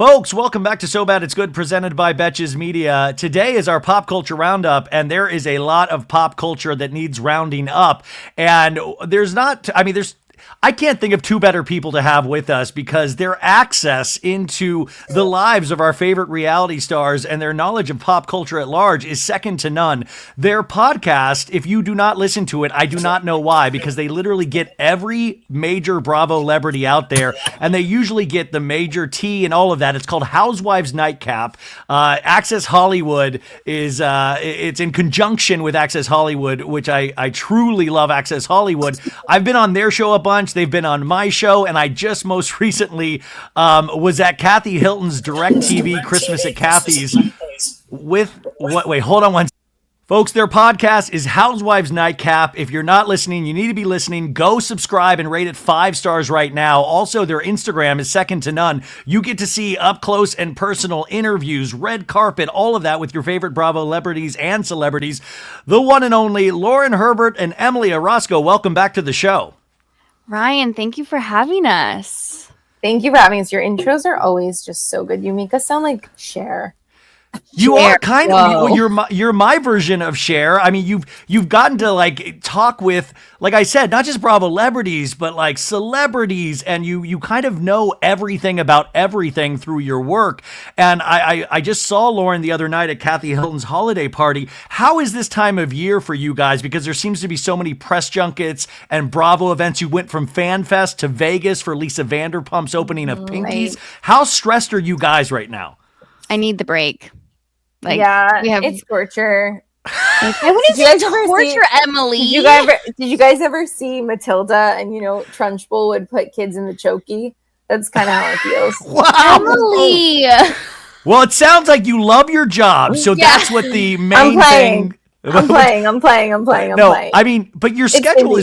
Folks, welcome back to So Bad It's Good, presented by Betches Media. Today is our pop culture roundup, and there is a lot of pop culture that needs rounding up. And I can't think of two better people to have with us because their access into the lives of our favorite reality stars and their knowledge of pop culture at large is second to none. Their podcast, if you do not listen to it, I do not know why, because they literally get every major Bravo celebrity out there, and they usually get the major T and all of that. It's called Housewives Nightcap. Access Hollywood is it's in conjunction with Access Hollywood, which I truly love Access Hollywood. I've been on their show a bunch. They've been on my show, and I just most recently was at Kathy Hilton's DirecTV Christmas at Kathy's with what? Wait, hold on one second. Folks, their podcast is Housewives Nightcap. If you're not listening, you need to be listening. Go subscribe and rate it 5 stars right now. Also, their Instagram is second to none. You get to see up close and personal interviews, red carpet, all of that with your favorite Bravo celebrities and celebrities. The one and only Lauren, Herbert, and Emily Orozco. Welcome back to the show. Ryan, thank you for having us. Thank you for having us. Your intros are always just so good. You make us sound like Cher. You are kind of you're my version of Cher. I mean, you've gotten to like talk with, like I said, not just Bravo celebrities, but like celebrities, and you kind of know everything about everything through your work. And I just saw Lauren the other night at Kathy Hilton's holiday party. How is this time of year for you guys? Because there seems to be so many press junkets and Bravo events. You went from Fan Fest to Vegas for Lisa Vanderpump's opening of Pinkies. Right. How stressed are you guys right now? I need the break. Like, yeah, it's torture. I wouldn't say torture, Emily. Did you guys ever see Matilda and, Trunchbull would put kids in the chokey? That's kind of how it feels. Wow. Emily! Well, it sounds like you love your job, so that's what the main thing... I'm playing. I mean, but your schedule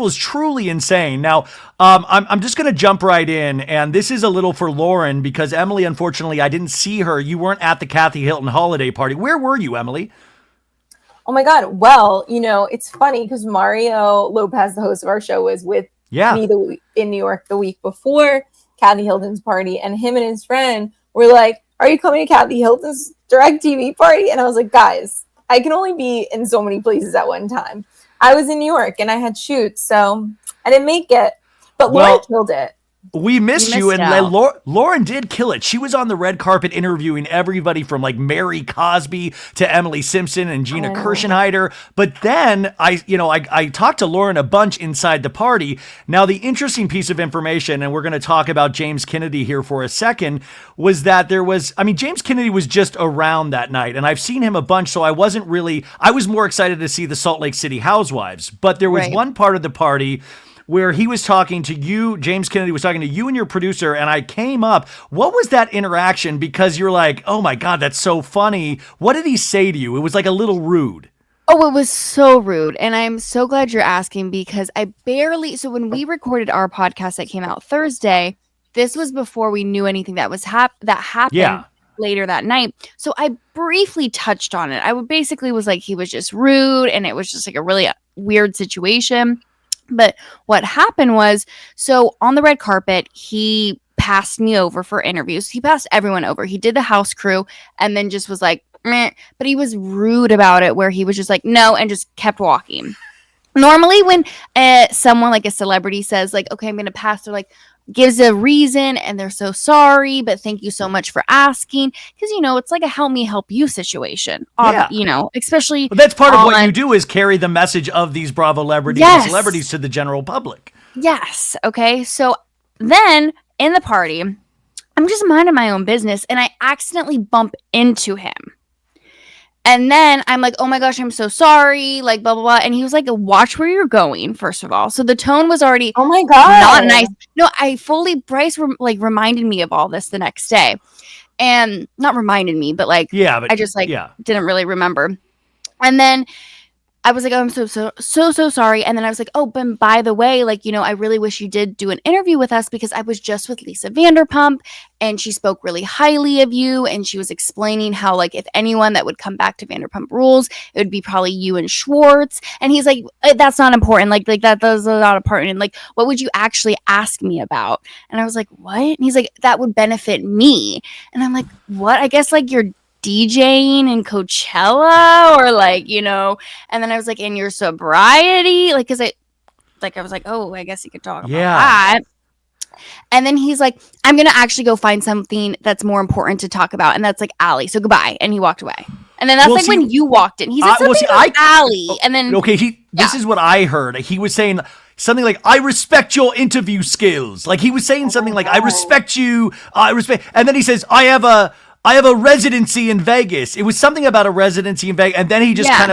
is truly insane. Now, I'm just going to jump right in, and this is a little for Lauren because Emily, unfortunately, I didn't see her. You weren't at the Kathy Hilton holiday party. Where were you, Emily? Oh my God. Well, it's funny because Mario Lopez, the host of our show, was with me in New York the week before Kathy Hilton's party, and him and his friend were like, "Are you coming to Kathy Hilton's DirecTV party?" And I was like, "Guys, I can only be in so many places at one time." I was in New York and I had shoots, so I didn't make it. But Lauren killed it. We missed you, and Lauren did kill it. She was on the red carpet interviewing everybody from like Mary Cosby to Emily Simpson and Gina Kirschenheiter. But then I talked to Lauren a bunch inside the party. Now, the interesting piece of information, and we're going to talk about James Kennedy here for a second, was that James Kennedy was just around that night, and I've seen him a bunch, so I was more excited to see the Salt Lake City Housewives. But there was one part of the party where he was talking to you, James Kennedy was talking to you and your producer, and I came up. What was that interaction? Because you're like, oh my God, that's so funny. What did he say to you? It was like a little rude. Oh, it was so rude. And I'm so glad you're asking because so when we recorded our podcast that came out Thursday, this was before we knew anything that was that happened later that night. So I briefly touched on it. I basically was like, he was just rude, and it was just like a really weird situation. But what happened was, so on the red carpet, he passed me over for interviews. He passed everyone over. He did the house crew and then just was like, meh. But he was rude about it, where he was just like, no, and just kept walking. Normally when someone like a celebrity says like, okay, I'm going to pass, they're like, gives a reason and they're so sorry, but thank you so much for asking. Because, it's like a help me help you situation. Especially. But that's part of what you do is carry the message of these Bravo celebrities and celebrities to the general public. Yes. Okay. So then in the party, I'm just minding my own business and I accidentally bump into him. And then I'm like, oh my gosh, I'm so sorry, like blah, blah, blah. And he was like, watch where you're going, first of all. So the tone was already oh my God, not nice. No, Bryce reminded me of all this the next day. And not reminded me, but I just didn't really remember. And then I was like, oh, I'm so sorry. And then I was like, oh, but by the way, like, I really wish you did do an interview with us because I was just with Lisa Vanderpump and she spoke really highly of you. And she was explaining how, like, if anyone that would come back to Vanderpump Rules, it would be probably you and Schwartz. And he's like, that's not important. Like that's not important. And like, what would you actually ask me about? And I was like, what? And he's like, that would benefit me. And I'm like, what? I guess like you're DJing in Coachella or like, and then I was like, in your sobriety, like, cause I was like, oh, I guess you could talk about that. And then he's like, I'm going to actually go find something that's more important to talk about. And that's like Allie. So goodbye. And he walked away. And then that's when you walked in. He said something about Allie. And then, this is what I heard. He was saying something like, I respect your interview skills. Like he was saying something like, I respect you. And then he says, I have a residency in Vegas. It was something about a residency in Vegas. And then he just kind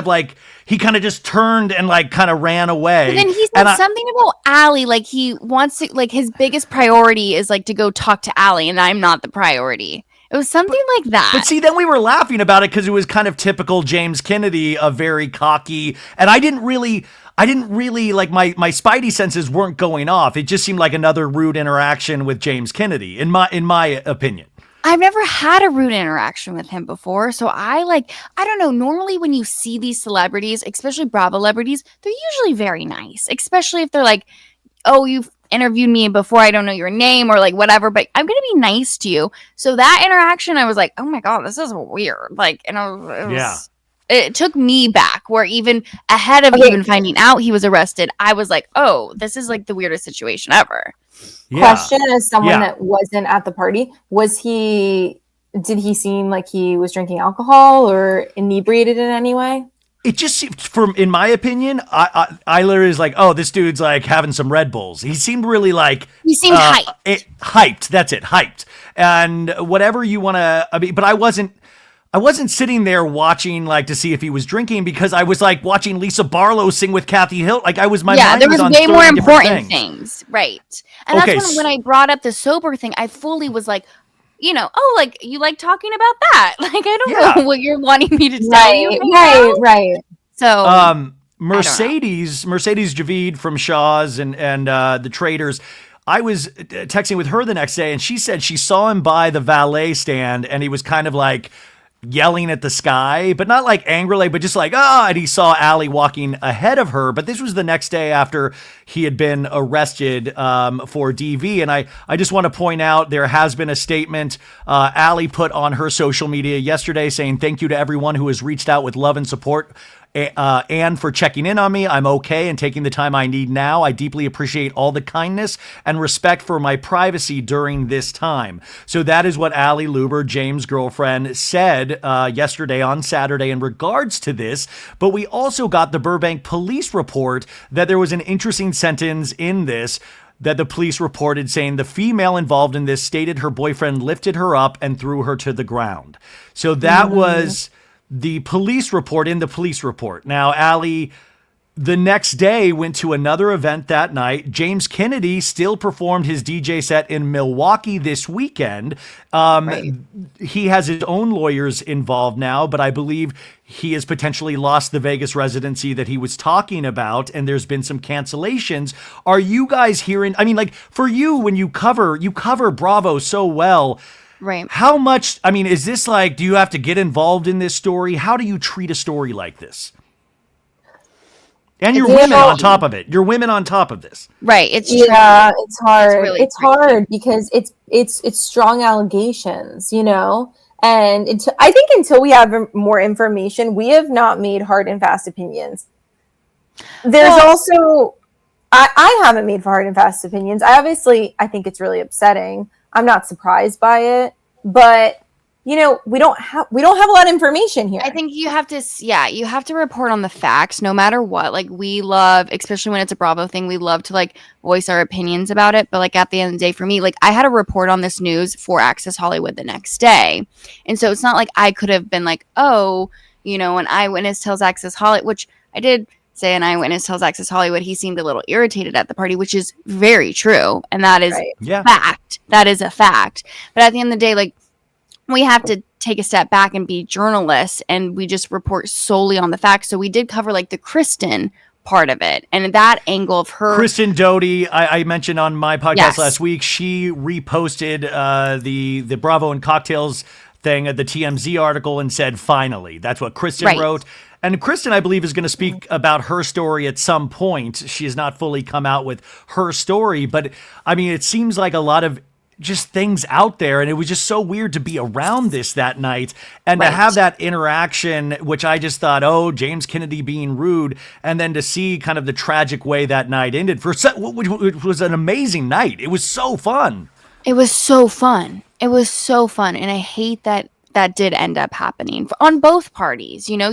of just turned and like kind of ran away. And then he said something about Allie. Like he wants to, like his biggest priority is like to go talk to Allie and I'm not the priority. It was something like that. But see, then we were laughing about it because it was kind of typical James Kennedy, a very cocky, and I didn't really like my spidey senses weren't going off. It just seemed like another rude interaction with James Kennedy, in my opinion. I've never had a rude interaction with him before. So I don't know. Normally when you see these celebrities, especially Bravo celebrities, they're usually very nice, especially if they're like, oh, you've interviewed me before. I don't know your name or like whatever, but I'm going to be nice to you. So that interaction, I was like, oh my God, this is weird. Like, it took me back where even ahead of even finding out he was arrested, I was like, oh, this is like the weirdest situation ever. Question as someone that wasn't at the party, did he seem like he was drinking alcohol or inebriated in any way? It just seemed, in my opinion, I literally was like, oh, this dude's like having some Red Bulls. He seemed really like... He seemed hyped. Hyped, that's it, hyped. And whatever you want to... but I wasn't sitting there watching like to see if he was drinking because I was like watching Lisa Barlow sing with Kathy Hilton. Like mind there was on way more important things. Right. And that's when I brought up the sober thing, I fully was like, oh, like you like talking about that. Like, I don't know what you're wanting me to tell you. Right. So, Mercedes Javid from Shaw's and the Traders. I was texting with her the next day and she said she saw him by the valet stand and he was kind of like yelling at the sky, but not like angrily, but just like, and he saw Allie walking ahead of her. But this was the next day after he had been arrested for DV. And I just want to point out there has been a statement Allie put on her social media yesterday saying, thank you to everyone who has reached out with love and support. And for checking in on me. I'm okay and taking the time I need now. I deeply appreciate all the kindness and respect for my privacy during this time. So that is what Allie Luber, James' girlfriend, said yesterday on Saturday in regards to this. But we also got the Burbank police report that there was an interesting sentence in this that the police reported saying the female involved in this stated her boyfriend lifted her up and threw her to the ground. So that was the police report in the police report. Now, Allie, the next day, went to another event that night. James Kennedy still performed his DJ set in Milwaukee this weekend. He has his own lawyers involved now, but I believe he has potentially lost the Vegas residency that he was talking about, and there's been some cancellations. Are you guys hearing? I mean, like, for you, when you cover Bravo so well, right? How much, I mean, is this like, do you have to get involved in this story? How do you treat a story like this? And you're women on top of it. You're women on top of this. Right. It's hard. It's really hard because it's strong allegations, and until we have more information, we have not made hard and fast opinions. There's also, I haven't made hard and fast opinions. I think it's really upsetting. I'm not surprised by it, but we don't have a lot of information here. I think you have to report on the facts no matter what. Like, we love, especially when it's a Bravo thing, we love to like voice our opinions about it. But like at the end of the day, for me, like I had to report on this news for Access Hollywood the next day. And so it's not like I could have been like, oh, an eyewitness tells Access Hollywood, which I did say an eyewitness tells Access Hollywood he seemed a little irritated at the party, which is very true. And that is fact. That is a fact. But at the end of the day, like, we have to take a step back and be journalists, and we just report solely on the facts. So we did cover like the Kristen part of it and that angle of her. Kristen Doty, I mentioned on my podcast last week, she reposted the Bravo and Cocktails thing at the TMZ article and said, finally. That's what Kristen wrote. And Kristen, I believe, is going to speak about her story at some point. She has not fully come out with her story, but I mean, it seems like a lot of just things out there, and it was just so weird to be around this that night and to have that interaction, which I just thought, oh, James Kennedy being rude, and then to see kind of the tragic way that night ended, which was an amazing night. It was so fun. It was so fun. It was so fun, and I hate that did end up happening on both parties. You know,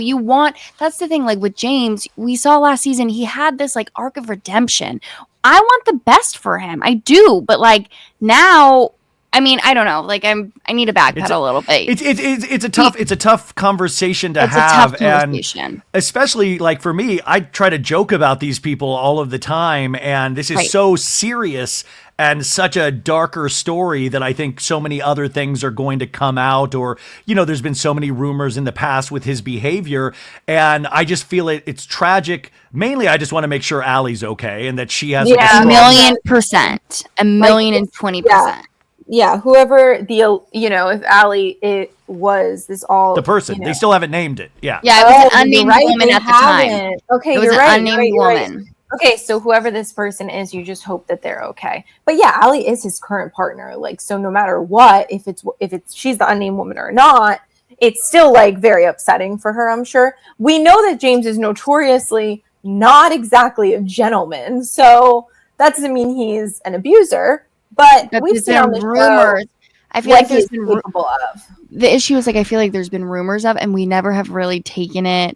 that's the thing, like with James, we saw last season, he had this like arc of redemption. I want the best for him. I do. But like now, I mean, I don't know. Like I need to backpedal a little bit. It's a tough conversation to have. It's a tough conversation. And especially like for me, I try to joke about these people all of the time. And this is so serious and such a darker story that I think so many other things are going to come out, or, you know, there's been so many rumors in the past with his behavior. And I just feel it's tragic. Mainly, I just want to make sure Allie's okay and that she has a 1,000,000%, 1,020,000%. Yeah, whoever if Allie was this all the person, they still haven't named it. Yeah, it was an unnamed woman at the time. Okay, it was an unnamed woman. Right. Okay, so whoever this person is, you just hope that they're okay. But yeah, Allie is his current partner. Like, so no matter what, if it's she's the unnamed woman or not, it's still like very upsetting for her, I'm sure. We know that James is notoriously not exactly a gentleman, so that doesn't mean he's an abuser. But we've seen on the rumors. I feel like there's been capable of. The issue is like I feel like there's been rumors of, and we never have really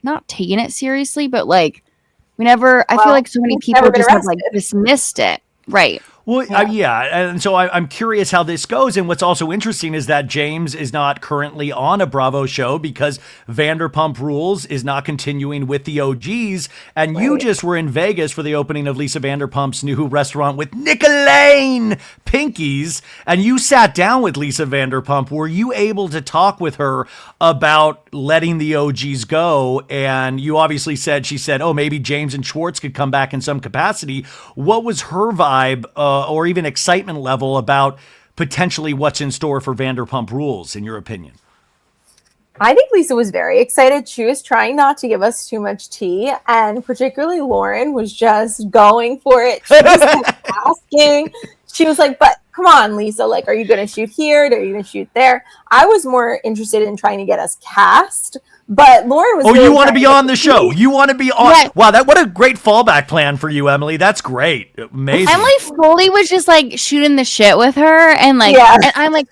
not taken it seriously, but like we never. I feel like so many people just have like dismissed it, right? Well, and so I'm curious how this goes. And what's also interesting is that James is not currently on a Bravo show because Vanderpump Rules is not continuing with the OGs. And you just were in Vegas for the opening of Lisa Vanderpump's new restaurant with Nick Lane Pinkies, and you sat down with Lisa Vanderpump. Were you able to talk with her about letting the OGs go? And you obviously she said, oh, maybe James and Schwartz could come back in some capacity. What was her vibe? Or even excitement level about potentially what's in store for Vanderpump Rules, in your opinion? I think Lisa was very excited. She was trying not to give us too much tea, and particularly Lauren was just going for it. She was asking. She was like, but come on, Lisa, like, are you going to shoot here? Are you going to shoot there? I was more interested in trying to get us cast. But Lauren was. Oh, you want to be on the show? You want to be on? Yeah. Wow, what a great fallback plan for you, Emily. That's great, amazing. Emily fully was just like shooting the shit with her, and like, and I'm like,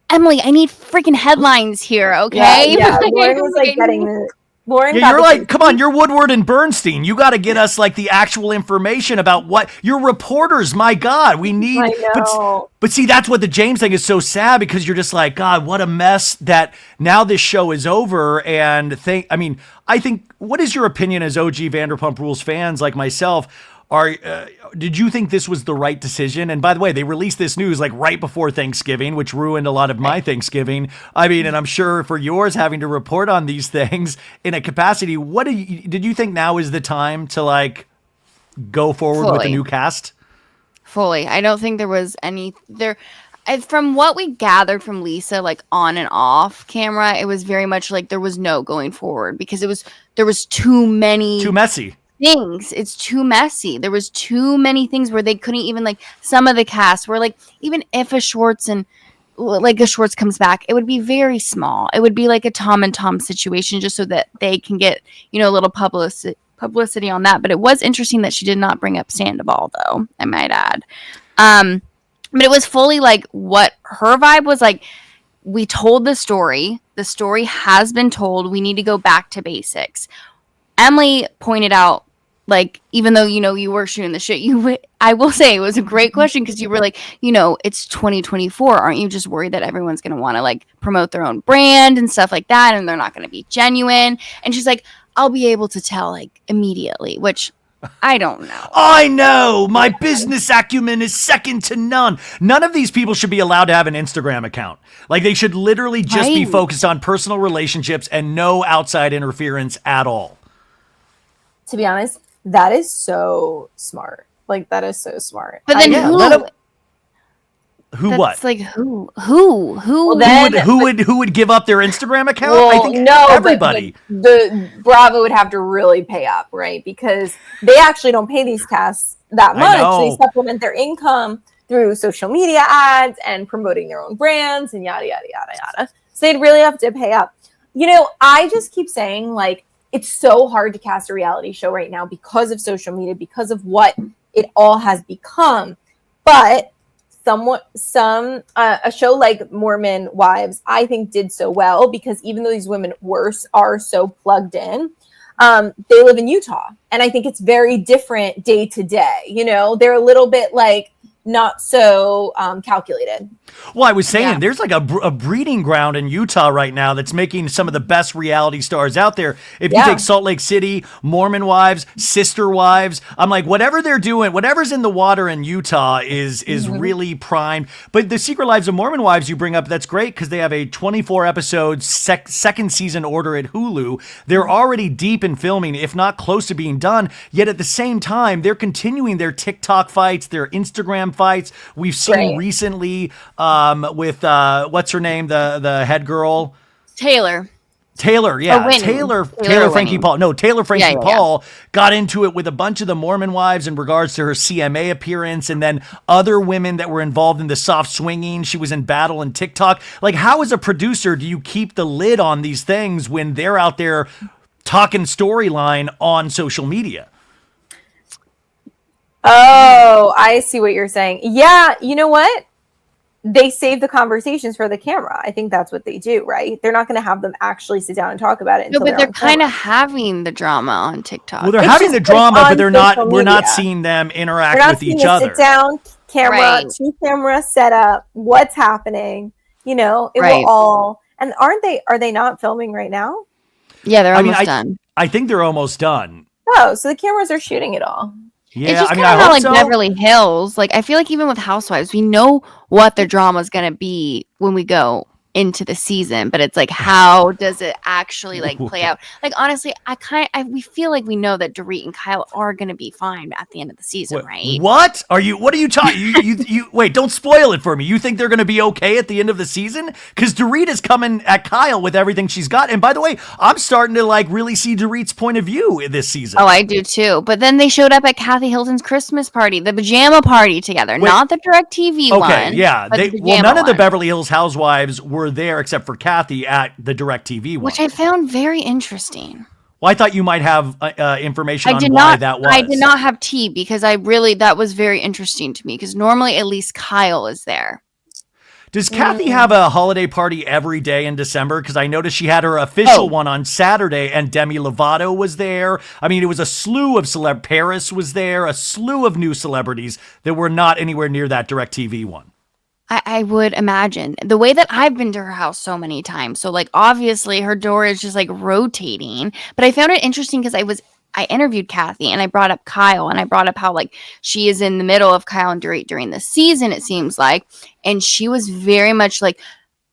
Emily, I need freaking headlines here, okay? Yeah. Lauren was like getting the. Lauren, you're like, come on, you're Woodward and Bernstein. You got to get us like the actual information about what you're reporters. My God, we need. I know. But see, that's what the James thing is so sad, because you're just like, God, what a mess that now this show is over. And I think, what is your opinion as OG Vanderpump Rules fans like myself? Did you think this was the right decision? And by the way, they released this news like right before Thanksgiving, which ruined a lot of my Thanksgiving. I mean, and I'm sure for yours, having to report on these things in a capacity, did you think now is the time to like go forward with the new cast? Fully. I don't think there was any there. From what we gathered from Lisa, like on and off camera, it was very much like there was no going forward because there was too messy things. It's too messy. There was too many things where they couldn't even, like, some of the cast were like, even if a Schwartz comes back, it would be very small. It would be like a Tom and Tom situation, just so that they can get, a little publicity on that. But it was interesting that she did not bring up Sandoval, though, I might add. But it was fully like what her vibe was like. We told the story. The story has been told. We need to go back to basics. Emily pointed out, like, even though, you were shooting the shit, I will say it was a great question, because you were like, it's 2024. Aren't you just worried that everyone's going to want to, like, promote their own brand and stuff like that, and they're not going to be genuine? And she's like, I'll be able to tell, like, immediately, which I don't know. I know. My business acumen is second to none. None of these people should be allowed to have an Instagram account. Like, they should literally just be focused on personal relationships and no outside interference at all. To be honest, that is so smart. Like, that is so smart. But then who what? Like who would give up their Instagram account? Well, I think everybody. The Bravo would have to really pay up, right? Because they actually don't pay these casts that much. They supplement their income through social media ads and promoting their own brands and yada yada yada yada. So they'd really have to pay up. You know, I just keep saying, like, it's so hard to cast a reality show right now because of social media, because of what it all has become. But a show like Mormon Wives, I think, did so well because even though these women are so plugged in, they live in Utah, and I think it's very different day to day. You know, they're a little bit like not so calculated. Well, I was saying there's like a breeding ground in Utah right now that's making some of the best reality stars out there. If you take Salt Lake City, Mormon Wives, Sister Wives, I'm like, whatever they're doing, whatever's in the water in Utah is really primed. But the Secret Lives of Mormon Wives you bring up, that's great because they have a 24 episode second season order at Hulu. They're already deep in filming, if not close to being done. Yet at the same time, they're continuing their TikTok fights, their Instagram fights. We've seen recently with what's her name, the head girl, Taylor, Taylor Frankie Paul. No, Taylor Frankie Paul got into it with a bunch of the Mormon wives in regards to her CMA appearance, and then other women that were involved in the soft swinging. She was in Battle and TikTok. Like, how as a producer do you keep the lid on these things when they're out there talking storyline on social media? Oh, I see what you're saying. Yeah, you know what? They save the conversations for the camera. I think that's what they do, right? They're not going to have them actually sit down and talk about it. No, but they're kind of having the drama on TikTok. Well, they're having the drama, but they're not. We're not seeing them interact with each other. Sit down, camera, two camera setup. What's happening? You know, it will all. And are they not filming right now? Yeah, they're almost done. I think they're almost done. Oh, so the cameras are shooting it all. Yeah, it's just kind of like Beverly Hills. Like, I feel like even with Housewives, we know what the drama is going to be when we go into the season, but it's like, how does it actually like play out? Like, honestly, we feel like we know that Dorit and Kyle are going to be fine at the end of the season, right? What are you talking? you wait, don't spoil it for me. You think they're going to be okay at the end of the season? Because Dorit is coming at Kyle with everything she's got. And by the way, I'm starting to like really see Dorit's point of view this season. Oh, I do too. But then they showed up at Kathy Hilton's Christmas party, the pajama party together, not the DirecTV one. Okay, yeah. None of the Beverly Hills Housewives were there except for Kathy at the DirecTV one, which I found very interesting. Well, I thought you might have information on why that was. I did not have tea because that was very interesting to me because normally at least Kyle is there. Does Kathy have a holiday party every day in December? Because I noticed she had her official one on Saturday, and Demi Lovato was there. I mean, it was a slew of Paris was there, a slew of new celebrities that were not anywhere near that DirecTV one. I would imagine the way that I've been to her house so many times. So like, obviously her door is just like rotating, but I found it interesting because I interviewed Kathy and I brought up Kyle and I brought up how like she is in the middle of Kyle and Dorit during the season, it seems like. And she was very much like,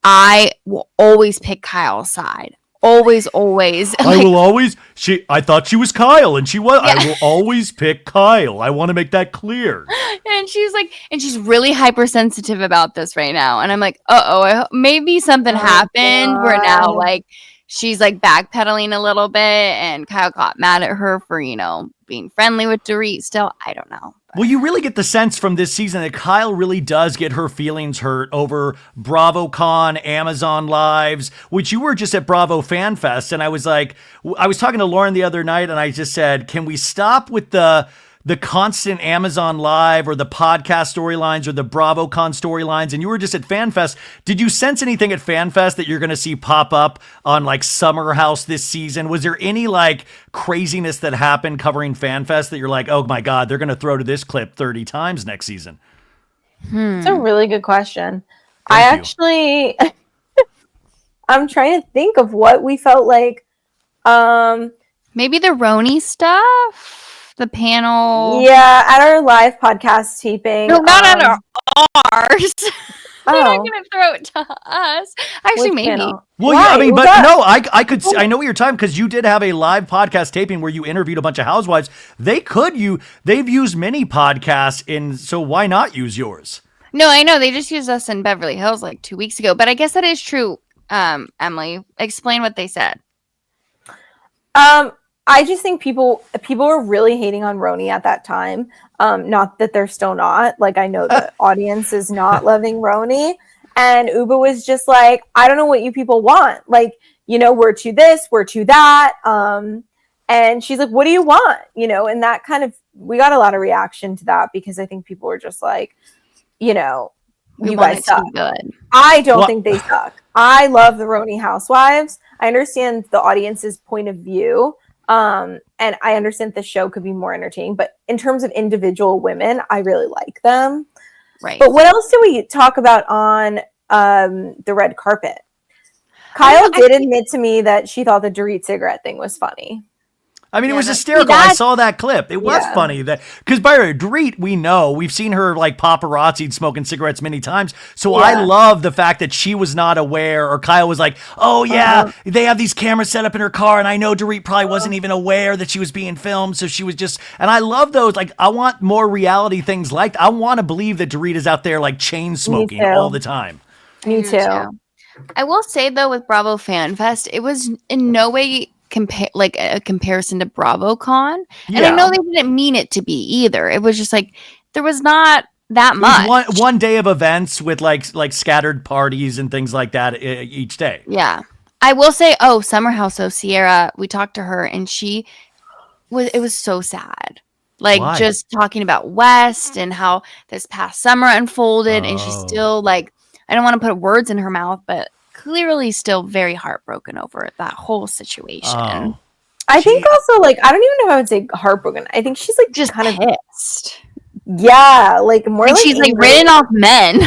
I will always pick Kyle's side. Always. I will always. I thought she was Kyle, and she was. Yeah. I will always pick Kyle. I want to make that clear. And she's like, and she's really hypersensitive about this right now. And I'm like, maybe something happened where now like she's like backpedaling a little bit, and Kyle got mad at her for being friendly with Dorit. Still, I don't know. Well, you really get the sense from this season that Kyle really does get her feelings hurt over BravoCon, Amazon Lives, which you were just at Bravo Fan Fest. And I was talking to Lauren the other night and I just said, can we stop with the constant Amazon Live or the podcast storylines or the BravoCon storylines? And you were just at FanFest. Did you sense anything at FanFest that you're going to see pop up on like Summer House this season? Was there any like craziness that happened covering FanFest that you're like, oh my God, they're going to throw to this clip 30 times next season? It's a really good question. I'm trying to think of what we felt like. Maybe the Roni stuff. The panel. Yeah, at our live podcast taping. No, not at ours. They're not Oh. gonna throw it to us. Actually, Which maybe. panel? Well, Why? yeah, I mean, Was but that- no, I could see, I know what your time, because you did have a live podcast taping where you interviewed a bunch of housewives. They've used many podcasts so why not use yours? No, I know they just used us in Beverly Hills like 2 weeks ago, but I guess that is true. Emily, explain what they said. I just think people were really hating on Roni at that time. Not that they're still not. Like, I know the audience is not loving Roni. And Uba was just like, I don't know what you people want. Like, we're to this, we're to that. And she's like, what do you want? And that kind of, we got a lot of reaction to that because I think people were just like, you guys suck. Good. I don't think they suck. I love the Roni housewives. I understand the audience's point of view. And I understand the show could be more entertaining, but in terms of individual women, I really like them. Right. But what else did we talk about on the red carpet? Kyle did admit to me that she thought the Dorit cigarette thing was funny. I mean, it was hysterical. I saw that clip. It was funny because by the way, Dorit, we've seen her like paparazzi smoking cigarettes many times. So I love the fact that she was not aware, or Kyle was like, oh yeah, they have these cameras set up in her car. And I know Dorit probably wasn't even aware that she was being filmed. So she was and I love those. Like, I want more reality things I want to believe that Dorit is out there like chain smoking all the time. Me too. I will say though, with Bravo Fan Fest, it was in no way a comparison to BravoCon, and I know they didn't mean it to be either. It was just like there was not that much. One day of events with like scattered parties and things like that each day. Yeah, I will say, Summer House. So Sierra, we talked to her, and it was so sad. Like, why? Just talking about West and how this past summer unfolded, and she's still like, I don't want to put words in her mouth, but clearly still very heartbroken over that whole situation. I think also, like, I don't even know if I would say heartbroken. I think she's like just kind pissed. Yeah, like more like she's like written off men.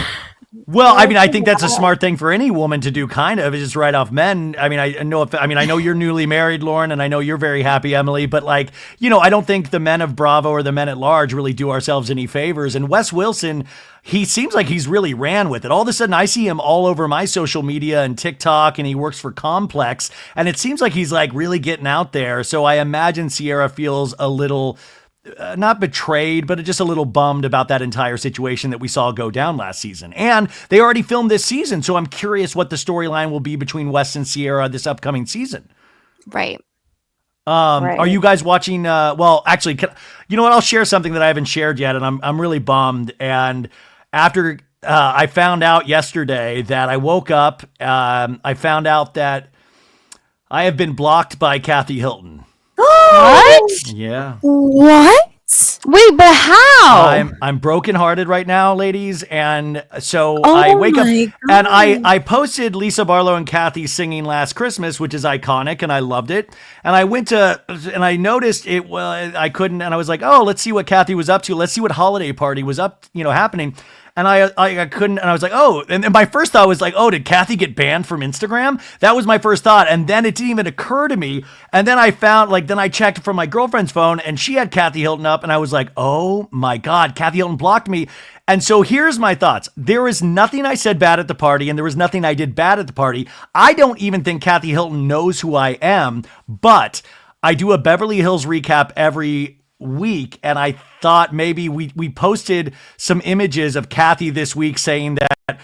Well, I mean, I think that's a smart thing for any woman to do, kind of, is just write off men. I mean, I know you're newly married, Lauren, and I know you're very happy, Emily, but like, I don't think the men of Bravo or the men at large really do ourselves any favors. And Wes Wilson, he seems like he's really ran with it. All of a sudden, I see him all over my social media and TikTok, and he works for Complex, and it seems like he's like really getting out there. So I imagine Sierra feels a little not betrayed, but just a little bummed about that entire situation that we saw go down last season. And they already filmed this season, so I'm curious what the storyline will be between Wes and Sierra this upcoming season. Right. Are you guys watching? Well, actually, you know what? I'll share something that I haven't shared yet, and I'm really bummed. And after I found out yesterday that I woke up, I found out that I have been blocked by Kathy Hilton. What? Yeah. What? Wait, but how? I'm brokenhearted right now, ladies, and so I wake up and I posted Lisa Barlow and Kathy singing Last Christmas, which is iconic, and I loved it. And I went to and I noticed it. Well, I couldn't, and I was like, oh, let's see what Kathy was up to. Let's see what holiday party was happening. And I couldn't, and I was like, oh, and my first thought was like, oh, did Kathy get banned from Instagram? That was my first thought. And then it didn't even occur to me. And then I found, then I checked from my girlfriend's phone, and she had Kathy Hilton up, and I was like, oh my God, Kathy Hilton blocked me. And so here's my thoughts. There was nothing I said bad at the party, and there was nothing I did bad at the party. I don't even think Kathy Hilton knows who I am, but I do a Beverly Hills recap every week, and I thought maybe we posted some images of Kathy this week saying that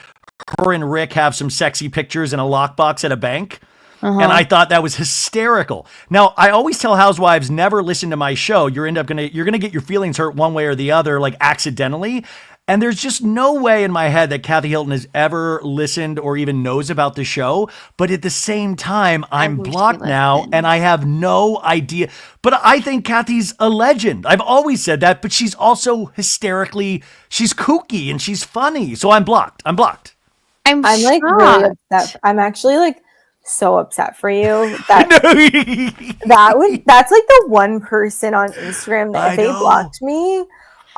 her and Rick have some sexy pictures in a lockbox at a bank. And I thought that was hysterical. Now, I always tell housewives, never listen to my show. You're gonna get your feelings hurt one way or the other, like accidentally. And there's just no way in my head that Kathy Hilton has ever listened or even knows about the show. But at the same time, I'm blocked now and I have no idea. But I think Kathy's a legend. I've always said that, but she's also she's kooky and she's funny. So I'm blocked. I'm like really upset. I'm actually like so upset for you that that's like the one person on Instagram that if they blocked me,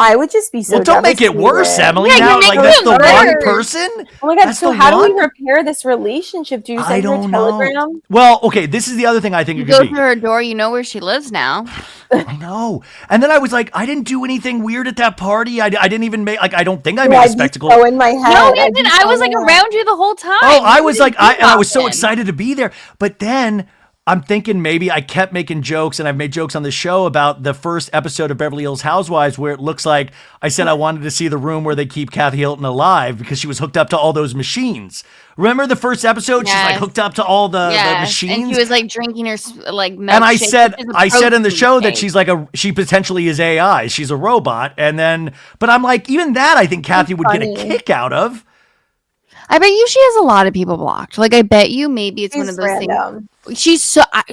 I would just be so. Well, don't make it worse, Emily. Yeah, now, that's the one person. Oh my God! So how do we repair this relationship? Do you send her a telegram? Well, okay. This is the other thing I think you it could go be. to her door. You know where she lives now. I know. And then I was like, I didn't do anything weird at that party. I didn't even make, like, I don't think I made a spectacle. So in my head. No, you didn't. I was like around you the whole time. Oh, I was like, I was so excited to be there. But then I'm thinking maybe I kept making jokes, and I've made jokes on the show about the first episode of Beverly Hills Housewives where it looks like I said I wanted to see the room where they keep Kathy Hilton alive because she was hooked up to all those machines. Remember the first episode? Yes. She's like hooked up to all the machines. And she was like drinking her like milkshake. And I said in the show that she's like she potentially is AI. She's a robot. And then, but I'm like, even that I think Kathy would get a kick out of. I bet you she has a lot of people blocked. Like, I bet you maybe it's one of those things.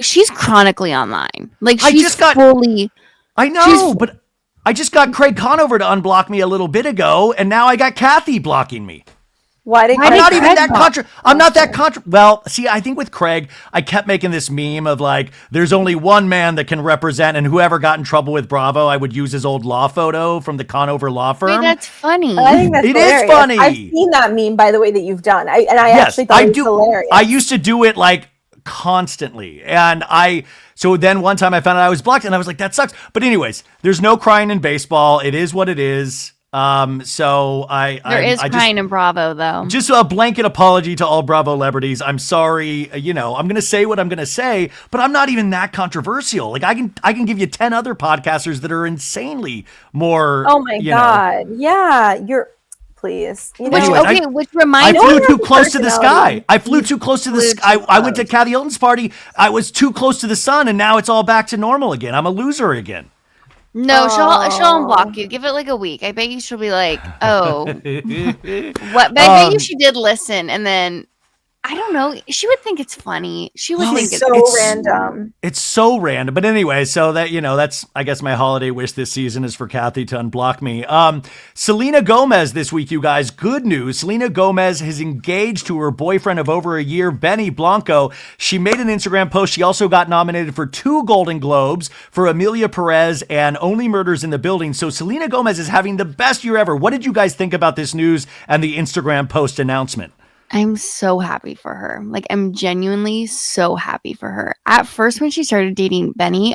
She's chronically online. Like, I know, but I just got Craig Conover to unblock me a little bit ago, and now I got Kathy blocking me. I'm not that Well, see, I think with Craig, I kept making this meme of like, there's only one man that can represent, and whoever got in trouble with Bravo, I would use his old law photo from the Conover law firm. Wait, that's funny. I think that's hilarious. Is funny. I've seen that meme, by the way, that you've done. I actually thought it was hilarious. I used to do it like constantly, and so then one time I found out I was blocked, and I was like, that sucks. But anyways, there's no crying in baseball. It is what it is. So there is crying in Bravo though. Just a blanket apology to all Bravo celebrities. I'm sorry. I'm going to say what I'm going to say, but I'm not even that controversial. Like I can give you 10 other podcasters that are insanely more. Oh my God. Yeah. Please. Which reminds me. I flew too close to the sky. I went to Kathy Hilton's party. I was too close to the sun, and now it's all back to normal again. I'm a loser again. No, she'll unblock you. Give it like a week. I bet you she'll be like, oh, what? But I bet you she did listen, and then I don't know. She would think it's funny. She would think it's so random. It's so random. But anyway, so that, that's, I guess my holiday wish this season is for Kathy to unblock me. Selena Gomez this week, you guys, good news. Selena Gomez is engaged to her boyfriend of over a year, Benny Blanco. She made an Instagram post. She also got nominated for 2 Golden Globes for Amelia Perez and Only Murders in the Building. So Selena Gomez is having the best year ever. What did you guys think about this news and the Instagram post announcement? I'm so happy for her. Like, I'm genuinely so happy for her. At first, when she started dating Benny,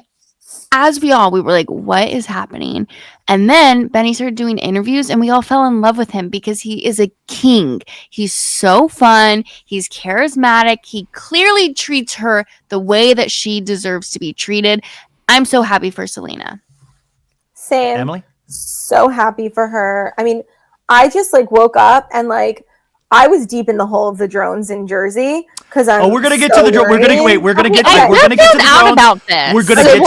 we were like, what is happening? And then Benny started doing interviews, and we all fell in love with him because he is a king. He's so fun. He's charismatic. He clearly treats her the way that she deserves to be treated. I'm so happy for Selena. Same. Emily? So happy for her. I mean, I just woke up and I was deep in the hole of the drones in Jersey because we're gonna get to the drones. We're gonna get to the drones. We're gonna get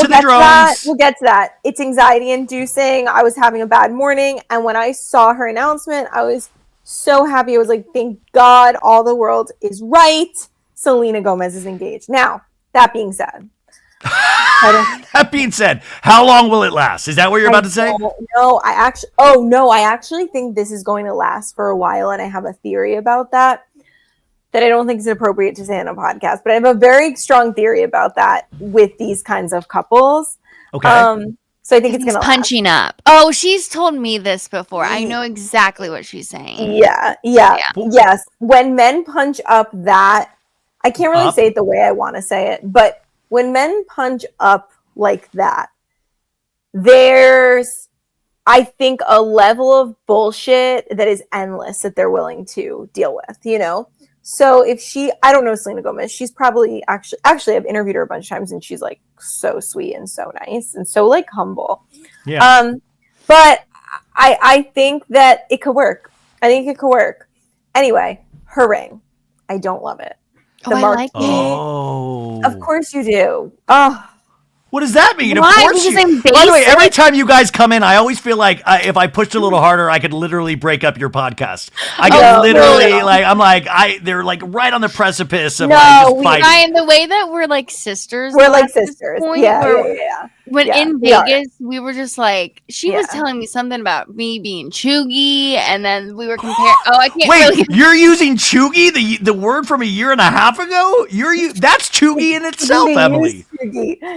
to the drones. We'll get to that. It's anxiety inducing. I was having a bad morning, and when I saw her announcement, I was so happy. I was like, thank God, all the world is right. Selena Gomez is engaged. Now, that being said, how long will it last? Is that what you're about to say? No, I actually think this is going to last for a while, and I have a theory about that I don't think is appropriate to say on a podcast, but I have a very strong theory about that with these kinds of couples. Okay. So I think it's going to punching up. Oh, she's told me this before. I know exactly what she's saying. Yeah. Yes. When men punch up that, I can't really say it the way I want to say it, but when men punch up like that, there's, I think, a level of bullshit that is endless that they're willing to deal with, So if I don't know Selena Gomez, she's probably actually I've interviewed her a bunch of times, and she's so sweet and so nice and so humble. Yeah. But I think that it could work. I think it could work. Anyway, her ring. I don't love it. I like it. Oh. Of course you do. Oh. What does that mean? Why? Of course you. By the way, every time you guys come in, I always feel like if I pushed a little harder, I could literally break up your podcast. I could literally, they're right on the precipice of just fighting. Ryan, the way that we're sisters. We're like sisters. Yeah. When in Vegas, we were just she was telling me something about me being chuggy, and then we were comparing. Oh, I can't. Wait, you're using chuggy, the word from a year and a half ago? That's chuggy in itself, Emily.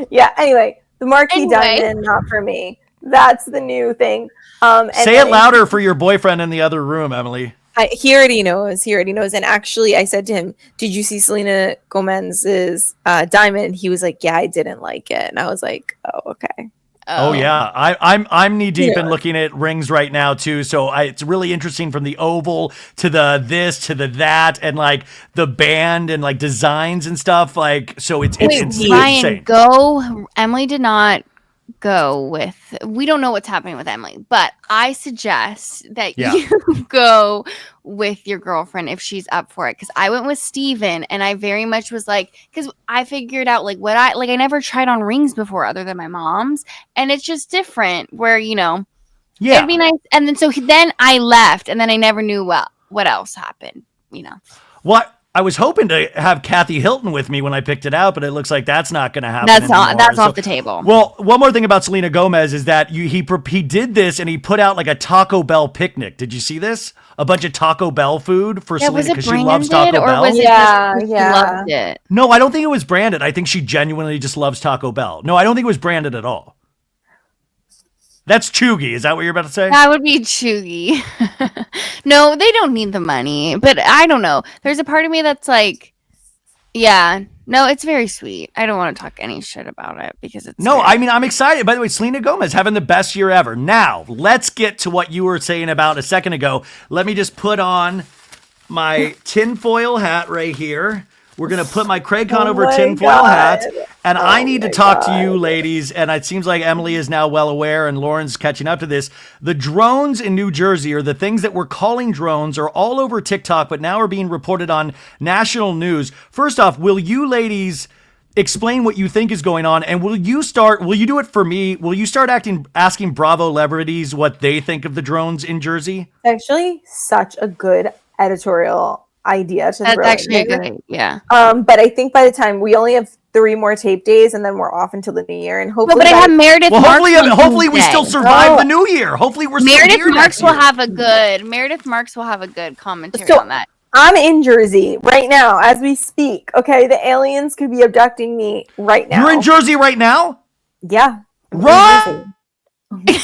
Yeah. Anyway, the marquee diamond, not for me. That's the new thing. Say it louder for your boyfriend in the other room, Emily. He already knows. And actually, I said to him, "Did you see Selena Gomez's diamond?" He was like, "Yeah, I didn't like it." And I was like, "Oh, okay." Oh yeah, I'm knee deep in looking at rings right now too. So it's really interesting from the oval to the this to the that, and like the band and like designs and stuff. Like so, it's Ryan, insane. Emily did not go with. We don't know what's happening with Emily, but I suggest that you go with your girlfriend if she's up for it. Because I went with Steven and I very much was like, because I figured out like I never tried on rings before other than my mom's, and it's just different. Where it'd be nice. And then I left, and then I never knew what else happened. What? I was hoping to have Kathy Hilton with me when I picked it out, but it looks like that's not going to happen. That's off the table. Well, one more thing about Selena Gomez is that he did this and he put out like a Taco Bell picnic. Did you see this? A bunch of Taco Bell food for Selena because she loves Taco Bell. Was it she loved it? No, I don't think it was branded. I think she genuinely just loves Taco Bell. No, I don't think it was branded at all. That's chuggy. Is that what you're about to say? That would be chuggy. No, they don't need the money. But I don't know. There's a part of me that's like, no, it's very sweet. I don't want to talk any shit about it because it's I'm excited. By the way, Selena Gomez having the best year ever. Now, let's get to what you were saying about a second ago. Let me just put on my tinfoil hat right here. We're going to put my Craig Conover tinfoil hat. And I need to talk to you, ladies. And it seems like Emily is now well aware and Lauren's catching up to this. The drones in New Jersey, or the things that we're calling drones, are all over TikTok, but now are being reported on national news. First off, will you ladies explain what you think is going on? And will you do it for me? Will you start asking Bravo celebrities what they think of the drones in Jersey? Actually, such a good editorial idea to That's actually a good idea. But I think by the time we only have 3 more tape days and then we're off until the new year, and hopefully but I have Meredith Marks hopefully we still survive the new year. Hopefully we're Meredith Marks will have a good commentary on that. I'm in Jersey right now as we speak. Okay, the aliens could be abducting me right now. You're in Jersey right now? Yeah. Run! Wait,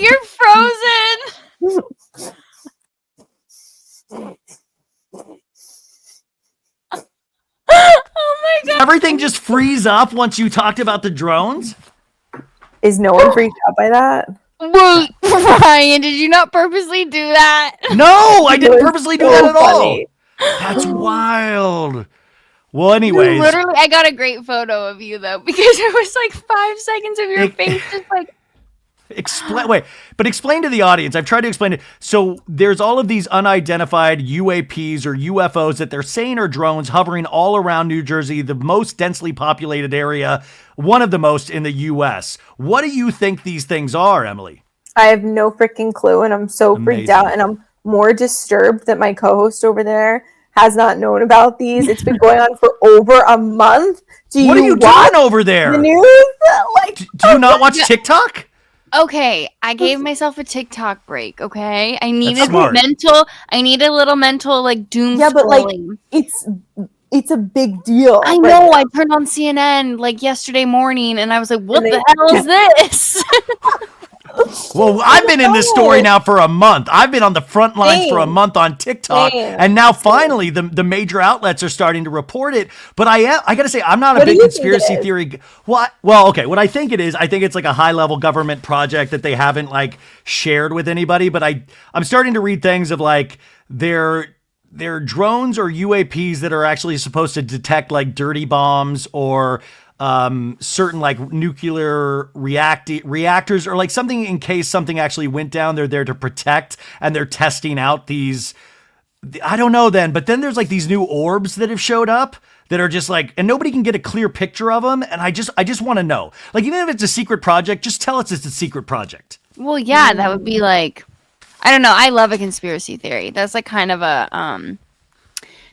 you're frozen. Oh my god. Everything just freeze up once you talked about the drones? Is no one freaked out by that? Wait, Ryan, did you not purposely do that? No, I didn't purposely do that at all. That's wild. Well, anyways. Literally, I got a great photo of you, though, because it was like 5 seconds of your face just like... Explain to the audience. I've tried to explain it. So there's all of these unidentified UAPs or UFOs that they're saying are drones hovering all around New Jersey, the most densely populated area, one of the most in the U.S. What do you think these things are, Emily? I have no freaking clue, and I'm so freaked out, and I'm more disturbed that my co-host over there has not known about these. It's been going on for over a month. What are you doing over there? The news? Do you not watch TikTok? Okay, I gave myself a TikTok break, okay? I need a little mental like doom scrolling. But it's a big deal. I know. I turned on CNN like yesterday morning and I was like, what the hell is this? Well, I've been in this story now for a month. I've been on the front lines for a month on TikTok, and now finally the major outlets are starting to report it. But I got to say, I'm not a big conspiracy theory. What? Well, okay. What I think it is, I think it's like a high level government project that they haven't like shared with anybody. But I'm starting to read things of like they're drones or UAPs that are actually supposed to detect like dirty bombs or certain like nuclear reactors or like something in case something actually went down. They're there to protect, and they're testing out these. I don't know then, but then there's like these new orbs that have showed up that are just like, and nobody can get a clear picture of them. And I just want to know, like, even if it's a secret project, just tell us it's a secret project. Well, yeah, that would be like, I don't know. I love a conspiracy theory. That's like kind of a,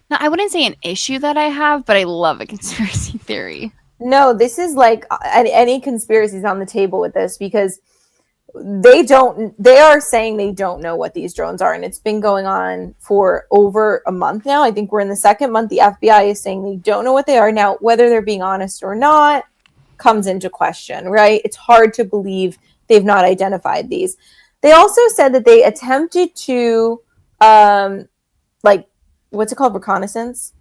no, I wouldn't say an issue that I have, but I love a conspiracy theory. No, this is like any conspiracies on the table with this, because they are saying they don't know what these drones are. And it's been going on for over a month now. I think we're in the 2nd month. The FBI is saying they don't know what they are. Now, whether they're being honest or not comes into question, right? It's hard to believe they've not identified these. They also said that they attempted to, like, what's it called? Reconnaissance.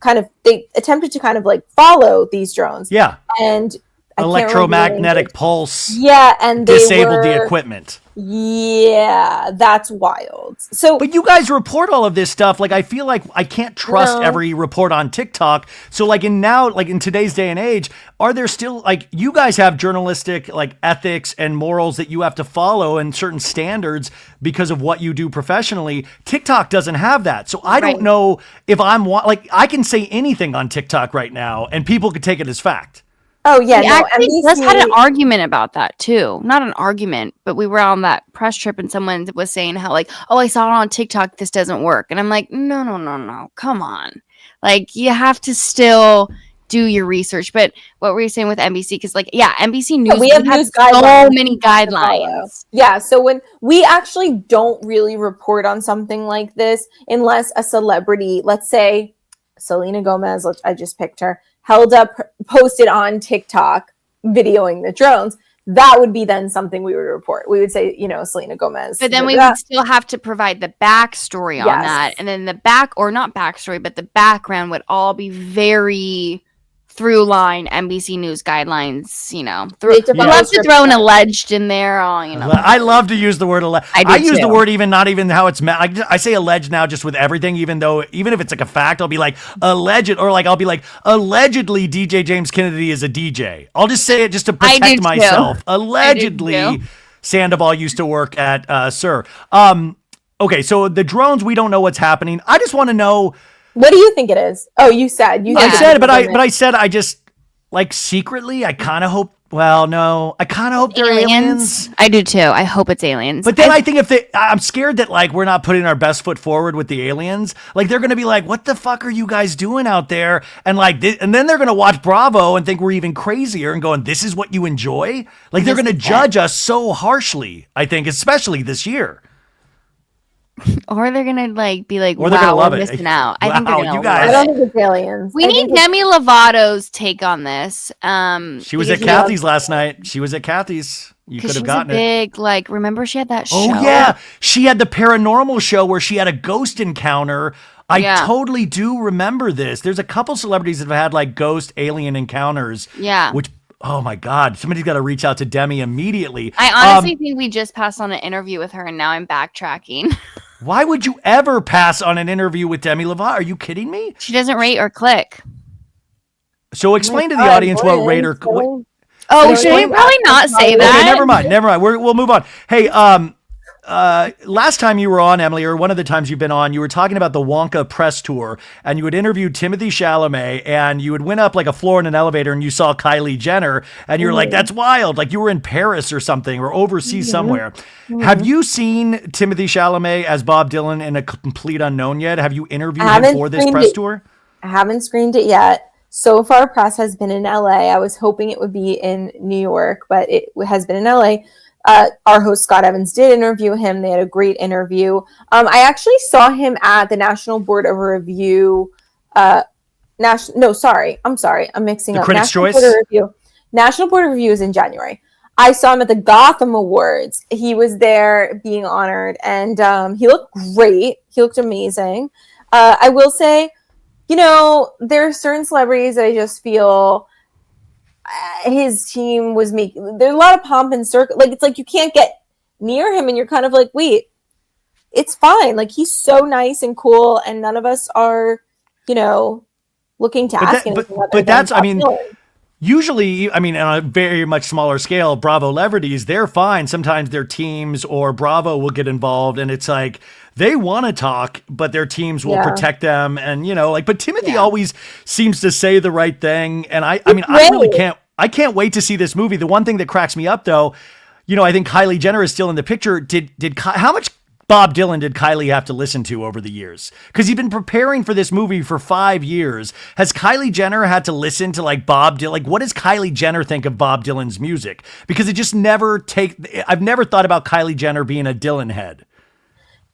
They attempted to kind of like follow these drones. Yeah. And electromagnetic pulse. Yeah, and they disabled the equipment. Yeah, that's wild. So, but you guys report all of this stuff. Like, I feel like I can't trust every report on TikTok. So, like, in today's day and age, are there still, like, you guys have journalistic, like, ethics and morals that you have to follow and certain standards because of what you do professionally. TikTok doesn't have that. So I don't know if I can say anything on TikTok right now and people could take it as fact. Oh yeah, we actually just had an argument about that too. Not an argument, but we were on that press trip and someone was saying how like, oh, I saw it on TikTok, this doesn't work. And I'm like, no, come on. Like, you have to still do your research. But what were you saying with NBC? Because like, yeah, NBC News, we have news so many guidelines. Yeah, so when we actually don't really report on something like this unless a celebrity, let's say Selena Gomez, I just picked her, posted on TikTok videoing the drones, that would be then something we would report. We would say, Selena Gomez. But then we would still have to provide the backstory on that. And then not backstory, but the background would all be very through line NBC News guidelines, We'll have to throw an alleged in there. I love to use the word alleged. I use the word not even how it's I say alleged now just with everything, even if it's like a fact, I'll be like alleged, or like I'll be like allegedly DJ James Kennedy is a DJ. I'll just say it just to protect myself. Allegedly, Sandoval used to work at Sir. Okay, so the drones, we don't know what's happening. I just want to know, what do you think it is? Oh, you said. I said I just, like, secretly, I kind of hope, I kind of hope they're aliens. I do too. I hope it's aliens. But then I think I'm scared that, like, we're not putting our best foot forward with the aliens. Like, they're going to be like, what the fuck are you guys doing out there? And like, and then they're going to watch Bravo and think we're even crazier and going, this is what you enjoy? Like, they're going to judge us so harshly, I think, especially this year. Or they're gonna be like, or they're gonna love we're it. missing out. I think they're gonna love I don't think it's aliens. We need Demi Lovato's take on this. She was at Kathy's last night. She was at Kathy's. You could have gotten it. Remember she had that show? Oh yeah, she had the paranormal show where she had a ghost encounter. I totally do remember this. There's a couple celebrities that have had like ghost alien encounters. Yeah. Which, oh my God, somebody's got to reach out to Demi immediately. I honestly think we just passed on an interview with her and now I'm backtracking. Why would you ever pass on an interview with Demi Lovato? Are you kidding me? She doesn't rate or click. So explain to the audience what rate or click. Oh, should we probably not say that? Okay, never mind. We'll move on. Hey, last time you were on, Emily, or one of the times you've been on, you were talking about the Wonka press tour, and you had interviewed Timothée Chalamet, and you had went up like a floor in an elevator, and you saw Kylie Jenner, and you were like, "That's wild!" Like you were in Paris or something, or overseas somewhere. Have you seen Timothée Chalamet as Bob Dylan in A Complete Unknown yet? Have you interviewed him for this press tour? I haven't screened it yet. So far, press has been in LA. I was hoping it would be in New York, but it has been in LA. Our host Scott Evans did interview him. They had a great interview. I actually saw him at the National Board of Review. I'm sorry. I'm mixing up. Critics' Choice? National Board of Review is in January. I saw him at the Gotham Awards. He was there being honored, and he looked great. He looked amazing. I will say, there are certain celebrities that I just feel his team was making. There's a lot of pomp and circle. Like, it's like you can't get near him, and you're kind of like, wait, it's fine. Like, he's so nice and cool, and none of us are, looking to ask anything. But that's, usually, on a very much smaller scale, Bravo celebrities, they're fine. Sometimes their teams or Bravo will get involved, and it's like they want to talk, but their teams will protect them. And, but Timothy always seems to say the right thing. And I really can't wait to see this movie. The one thing that cracks me up, though, I think Kylie Jenner is still in the picture. How much Bob Dylan did Kylie have to listen to over the years? Because he's been preparing for this movie for 5 years. Has Kylie Jenner had to listen to like Bob Dylan? Like, what does Kylie Jenner think of Bob Dylan's music? Because it just I've never thought about Kylie Jenner being a Dylan head.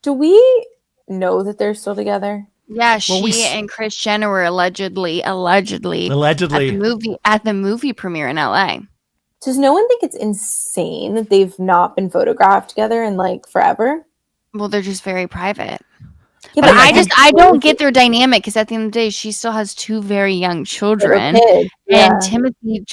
Do we know that they're still together? Yeah, she and Kris Jenner were allegedly at the movie premiere in LA. Does no one think it's insane that they've not been photographed together in like forever? Well, they're just very private. Yeah, but I don't get their dynamic because at the end of the day, she still has 2 very young children. And Timothy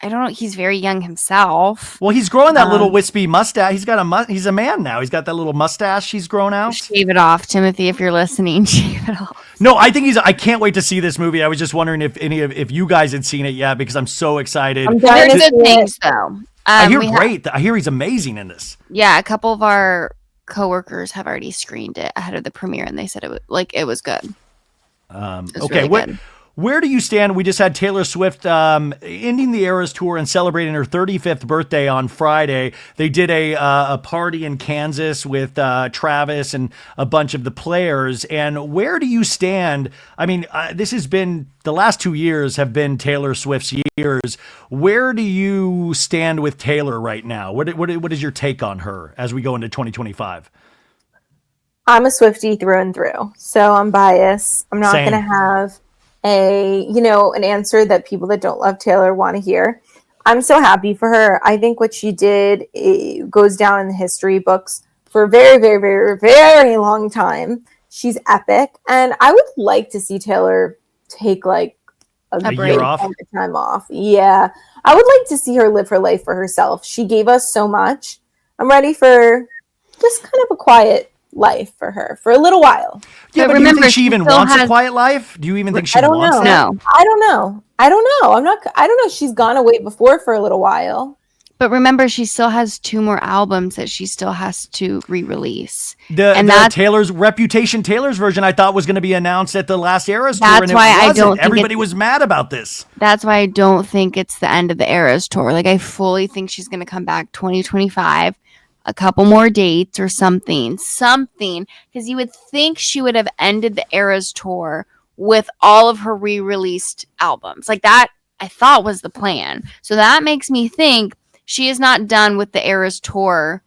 I don't know, he's very young himself. Well, he's growing that little wispy mustache. He's a man now. He's got that little mustache he's grown out. Shave it off, Timothy, if you're listening. Shave it off. No, I think I can't wait to see this movie. I was just wondering if you guys had seen it yet, because I'm so excited. There's good things though. I hear great. I hear he's amazing in this. Yeah, a couple of our coworkers have already screened it ahead of the premiere, and they said it was good. Okay, really where do you stand? We just had Taylor Swift ending the Eras Tour and celebrating her 35th birthday on Friday. They did a party in Kansas with Travis and a bunch of the players. And where do you stand? I mean, this has been the last 2 years have been Taylor Swift's years. Where do you stand with Taylor right now? What is your take on her as we go into 2025? I'm a Swiftie through and through, so I'm biased. I'm not going to have an answer that people that don't love Taylor want to hear. I'm so happy for her. I think what she did goes down in the history books for a very, very, very, very long time. She's epic, and I would like to see Taylor take like a year off, time off. Yeah, I would like to see her live her life for herself. She gave us so much. I'm ready for just kind of a quiet life for her for a little while. Yeah, but do you think she even wants a quiet life? Do you even think she wants that? No. I don't know. I don't know. She's gone away before for a little while. But remember, she still has 2 more albums that she still has to re-release. Taylor's Reputation Taylor's version, I thought was going to be announced at the last Eras Tour. That's why I don't think everybody was mad about this. That's why I don't think it's the end of the Eras Tour. Like, I fully think she's going to come back 2025. A couple more dates or something, because you would think she would have ended the Eras Tour with all of her re-released albums. Like that, I thought was the plan. So that makes me think she is not done with the Eras Tour.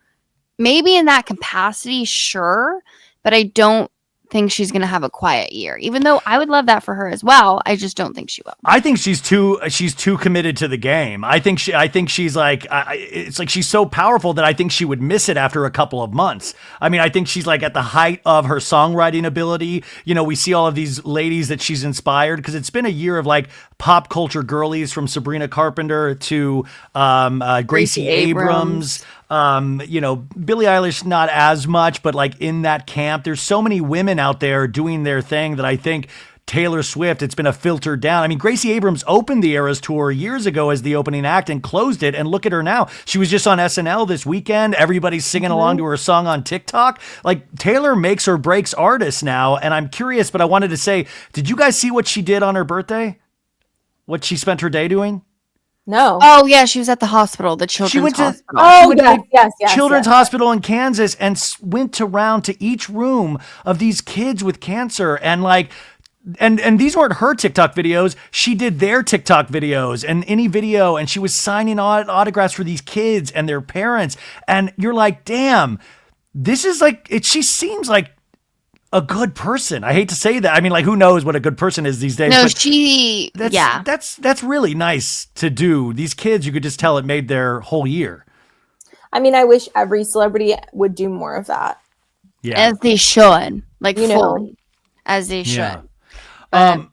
Maybe in that capacity, sure, but I don't think she's going to have a quiet year, even though I would love that for her as well. I just don't think she will. I think she's too committed to the game. I think she's like, it's like she's so powerful that I think she would miss it after a couple of months. I mean, I think she's like at the height of her songwriting ability. You know, we see all of these ladies that she's inspired, because it's been a year of like pop culture girlies, from Sabrina Carpenter to Gracie Abrams. Billie Eilish, not as much, but like in that camp, there's so many women out there doing their thing that I think Taylor Swift, it's been a filter down. I mean, Gracie Abrams opened the Eras Tour years ago as the opening act and closed it. And look at her now. She was just on SNL this weekend. Everybody's singing along to her song on TikTok. Like, Taylor makes or breaks artists now. And I'm curious, but I wanted to say, did you guys see what she did on her birthday? What she spent her day doing? No. Oh yeah, she was at the hospital, the children's hospital. Yes. Children's hospital in Kansas, and went around to each room of these kids with cancer, and like, and these weren't her TikTok videos. She did their TikTok videos and any video, and she was signing autographs for these kids and their parents. And you're like, damn, this is like it. She seems like a good person. I hate to say that. I mean, like, who knows what a good person is these days? No, but that's really nice to do. These kids, you could just tell it made their whole year. I mean, I wish every celebrity would do more of that. Yeah, as they should, like fully, as they should. Yeah.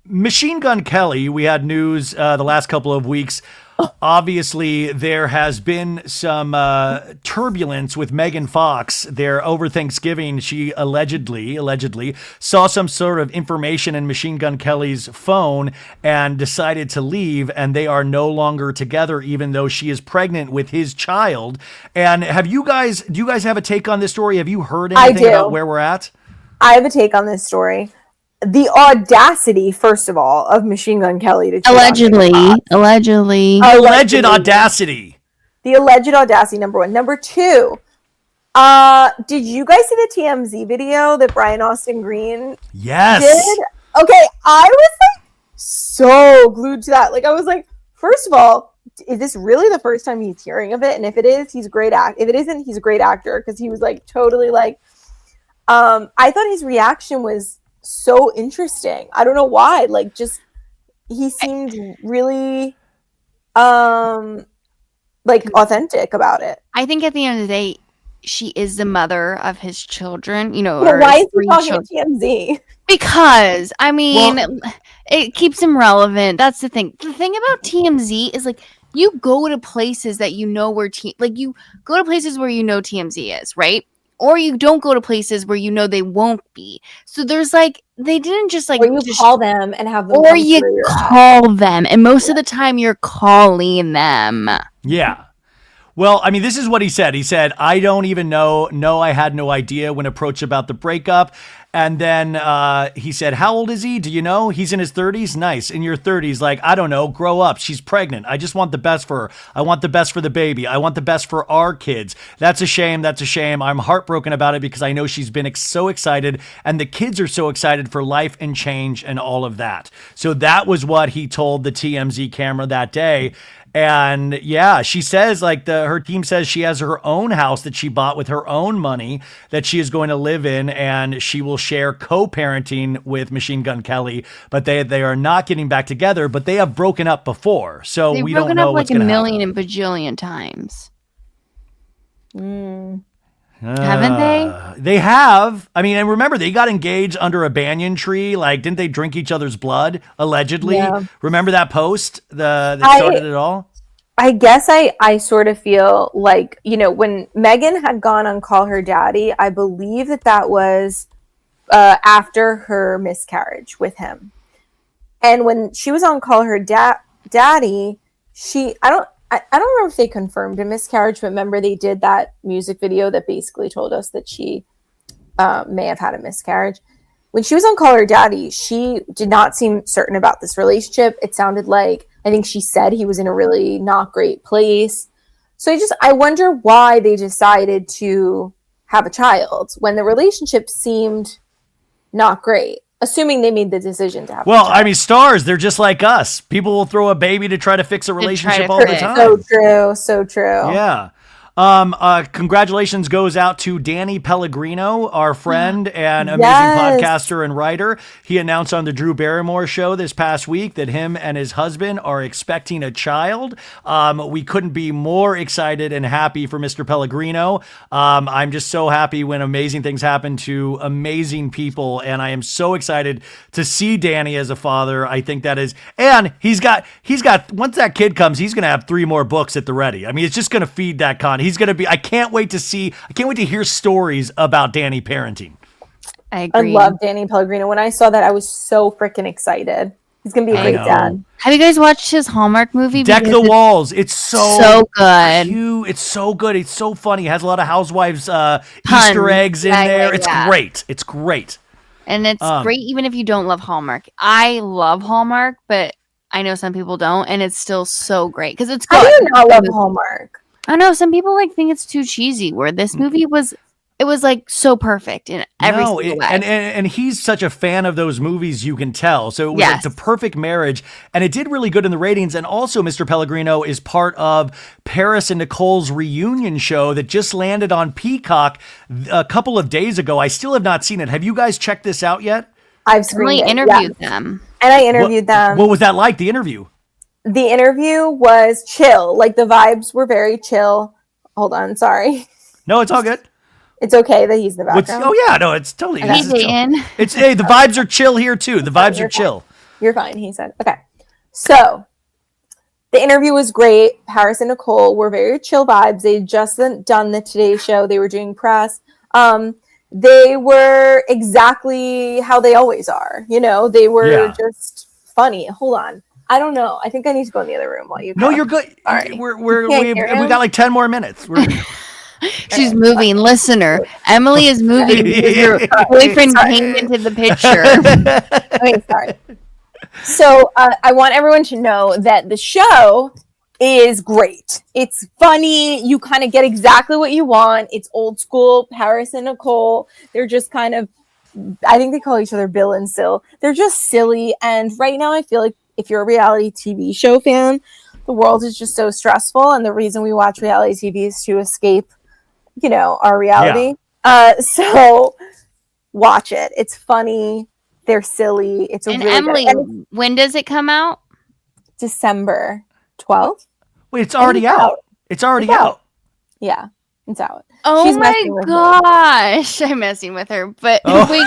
Machine Gun Kelly, we had news the last couple of weeks. Obviously, there has been some turbulence with Megan Fox there over Thanksgiving. She allegedly saw some sort of information in Machine Gun Kelly's phone and decided to leave, and they are no longer together, even though she is pregnant with his child. And do you guys have a take on this story? Have you heard anything about where we're at? I have a take on this story. The audacity, first of all, of Machine Gun Kelly to allegedly. Alleged audacity. The alleged audacity, number one. Number two, did you guys see the TMZ video that Brian Austin Green did? Okay, I was like so glued to that. Like, I was like, first of all, is this really the first time he's hearing of it? And if it is, he's a great If it isn't, he's a great actor, because he was like totally like, I thought his reaction was so interesting. I don't know why. Like, just he seemed really like authentic about it. I think at the end of the day, she is the mother of his children, Well, why is he talking to TMZ? Because, I mean, it keeps him relevant. That's the thing. The thing about TMZ is, like, you go to places that you know where you go to places where you know TMZ is, right? Or you don't go to places where you know they won't be. So there's like, they didn't just like, or you call them and have them, or you call them, and most of the time you're calling them. Yeah. Well, I mean, this is what he said. He said, I don't even know. No, I had no idea when approached about the breakup. And then he said, how old is he? Do you know? He's in his 30s. Nice. In your 30s. Like, I don't know. Grow up. She's pregnant. I just want the best for her. I want the best for the baby. I want the best for our kids. That's a shame. That's a shame. I'm heartbroken about it because I know she's been so excited and the kids are so excited for life and change and all of that. So that was what he told the TMZ camera that day. And yeah, she says like her team says she has her own house that she bought with her own money that she is going to live in, and she will share co-parenting with Machine Gun Kelly, but they are not getting back together, but they have broken up before. So we don't know what's going to happen. They've broken up like a million and bajillion times. Haven't they? They have. I mean, and remember, they got engaged under a banyan tree. Like, didn't they drink each other's blood, allegedly? Yeah. Remember that post that started it all? I guess I sort of feel like, you know, when Megan had gone on Call Her Daddy, I believe that was after her miscarriage with him. And when she was on Call Her Daddy, I don't know if they confirmed a miscarriage, but remember they did that music video that basically told us that she may have had a miscarriage. When she was on Call Her Daddy, she did not seem certain about this relationship. It sounded like, I think she said he was in a really not great place. So I wonder why they decided to have a child when the relationship seemed not great. Assuming they made the decision to have. Well, I mean, stars, they're just like us. People will throw a baby to try to fix a relationship all the time. So true. So true. Yeah. Congratulations goes out to Danny Pellegrino, our friend and amazing podcaster and writer. He announced on the Drew Barrymore show this past week that him and his husband are expecting a child. We couldn't be more excited and happy for Mr. Pellegrino. I'm just so happy when amazing things happen to amazing people, and I am so excited to see Danny as a father. I think that is, and he's got once that kid comes, he's going to have 3 more books at the ready. I mean, it's just going to feed that content. He's going to be, I can't wait to hear stories about Danny parenting. I agree. I love Danny Pellegrino. When I saw that, I was so freaking excited. He's going to be a great dad. Have you guys watched his Hallmark movie? Deck the Walls. It's so good. Cute. It's so good. It's so funny. It has a lot of Housewives Easter eggs in there. It's great. It's great. And it's great even if you don't love Hallmark. I love Hallmark, but I know some people don't, and it's still so great because it's good. How do you not love Hallmark? I know some people think it's too cheesy, where this movie was like so perfect in every single way. And he's such a fan of those movies, you can tell. So it was like the perfect marriage, and it did really good in the ratings. And also, Mr. Pellegrino is part of Paris and Nicole's reunion show that just landed on Peacock a couple of days ago. I still have not seen it. Have you guys checked this out yet? I've screened it. Interviewed them. And I interviewed them. What was that like, the interview? The interview was chill. Like, the vibes were very chill. Hold on, sorry. No, it's all good. It's okay that he's in the background. It's totally. The vibes are chill here too. The vibes are chill. You're fine, he said. Okay. So, the interview was great. Paris and Nicole were very chill vibes. They had just done the Today Show. They were doing press. They were exactly how they always are. You know, they were just funny. Hold on. I don't know. I think I need to go in the other room while you go. No, you're good. All right. We got like 10 more minutes. She's moving. Listener, Emily is moving because your boyfriend came into the picture. Okay, sorry. So I want everyone to know that the show is great. It's funny. You kind of get exactly what you want. It's old school Paris and Nicole. They're just kind of, I think they call each other Bill and Sil. They're just silly. And right now I feel like if you're a reality TV show fan, the world is just so stressful. And the reason we watch reality TV is to escape, you know, our reality. Yeah. So watch it. It's funny. They're silly. It's a really Emily, when does it come out? December 12th. Wait, it's already out. It's already out. Yeah. It's out. Oh She's my gosh. I'm messing with her. But wait.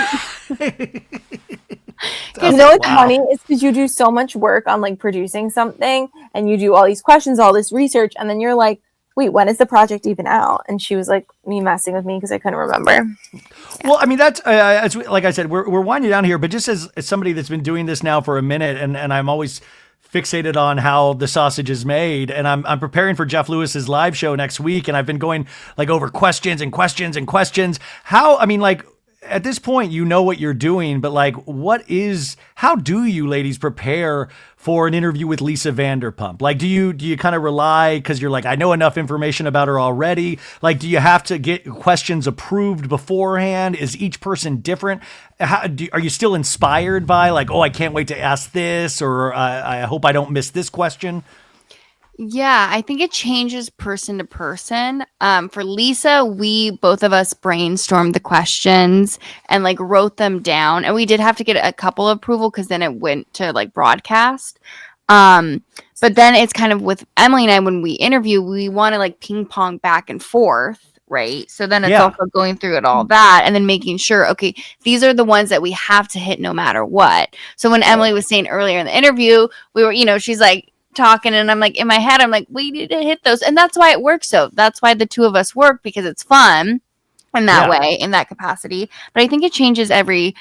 You know what's funny is because you do so much work on like producing something and you do all these questions, all this research, and then you're like, wait, when is the project even out? And she was like, me messing with me because I couldn't remember. Well, I mean, that's like I said, we're winding down here, but just as somebody that's been doing this now for a minute, and I'm always fixated on how the sausage is made, and I'm preparing for Jeff Lewis's live show next week, and I've been going like over questions and questions and questions. How, I mean, like, at this point, you know what you're doing, but like, how do you ladies prepare for an interview with Lisa Vanderpump? Like, do you kind of rely, because you're like, I know enough information about her already. Like, do you have to get questions approved beforehand? Is each person different? Are you still inspired by like, oh, I can't wait to ask this, or I hope I don't miss this question? Yeah, I think it changes person to person. For Lisa, both of us brainstormed the questions and like wrote them down. And we did have to get a couple of approval because then it went to like broadcast. But then it's kind of with Emily and I, when we interview, we want to like ping pong back and forth. Right. So then it's also going through it all that and then making sure, okay, these are the ones that we have to hit no matter what. So when Emily was saying earlier in the interview, we were, she's like, talking and I'm like in my head I'm like we need to hit those, and that's why it works. So that's why the two of us work, because it's fun in that way, in that capacity. But I think it changes every,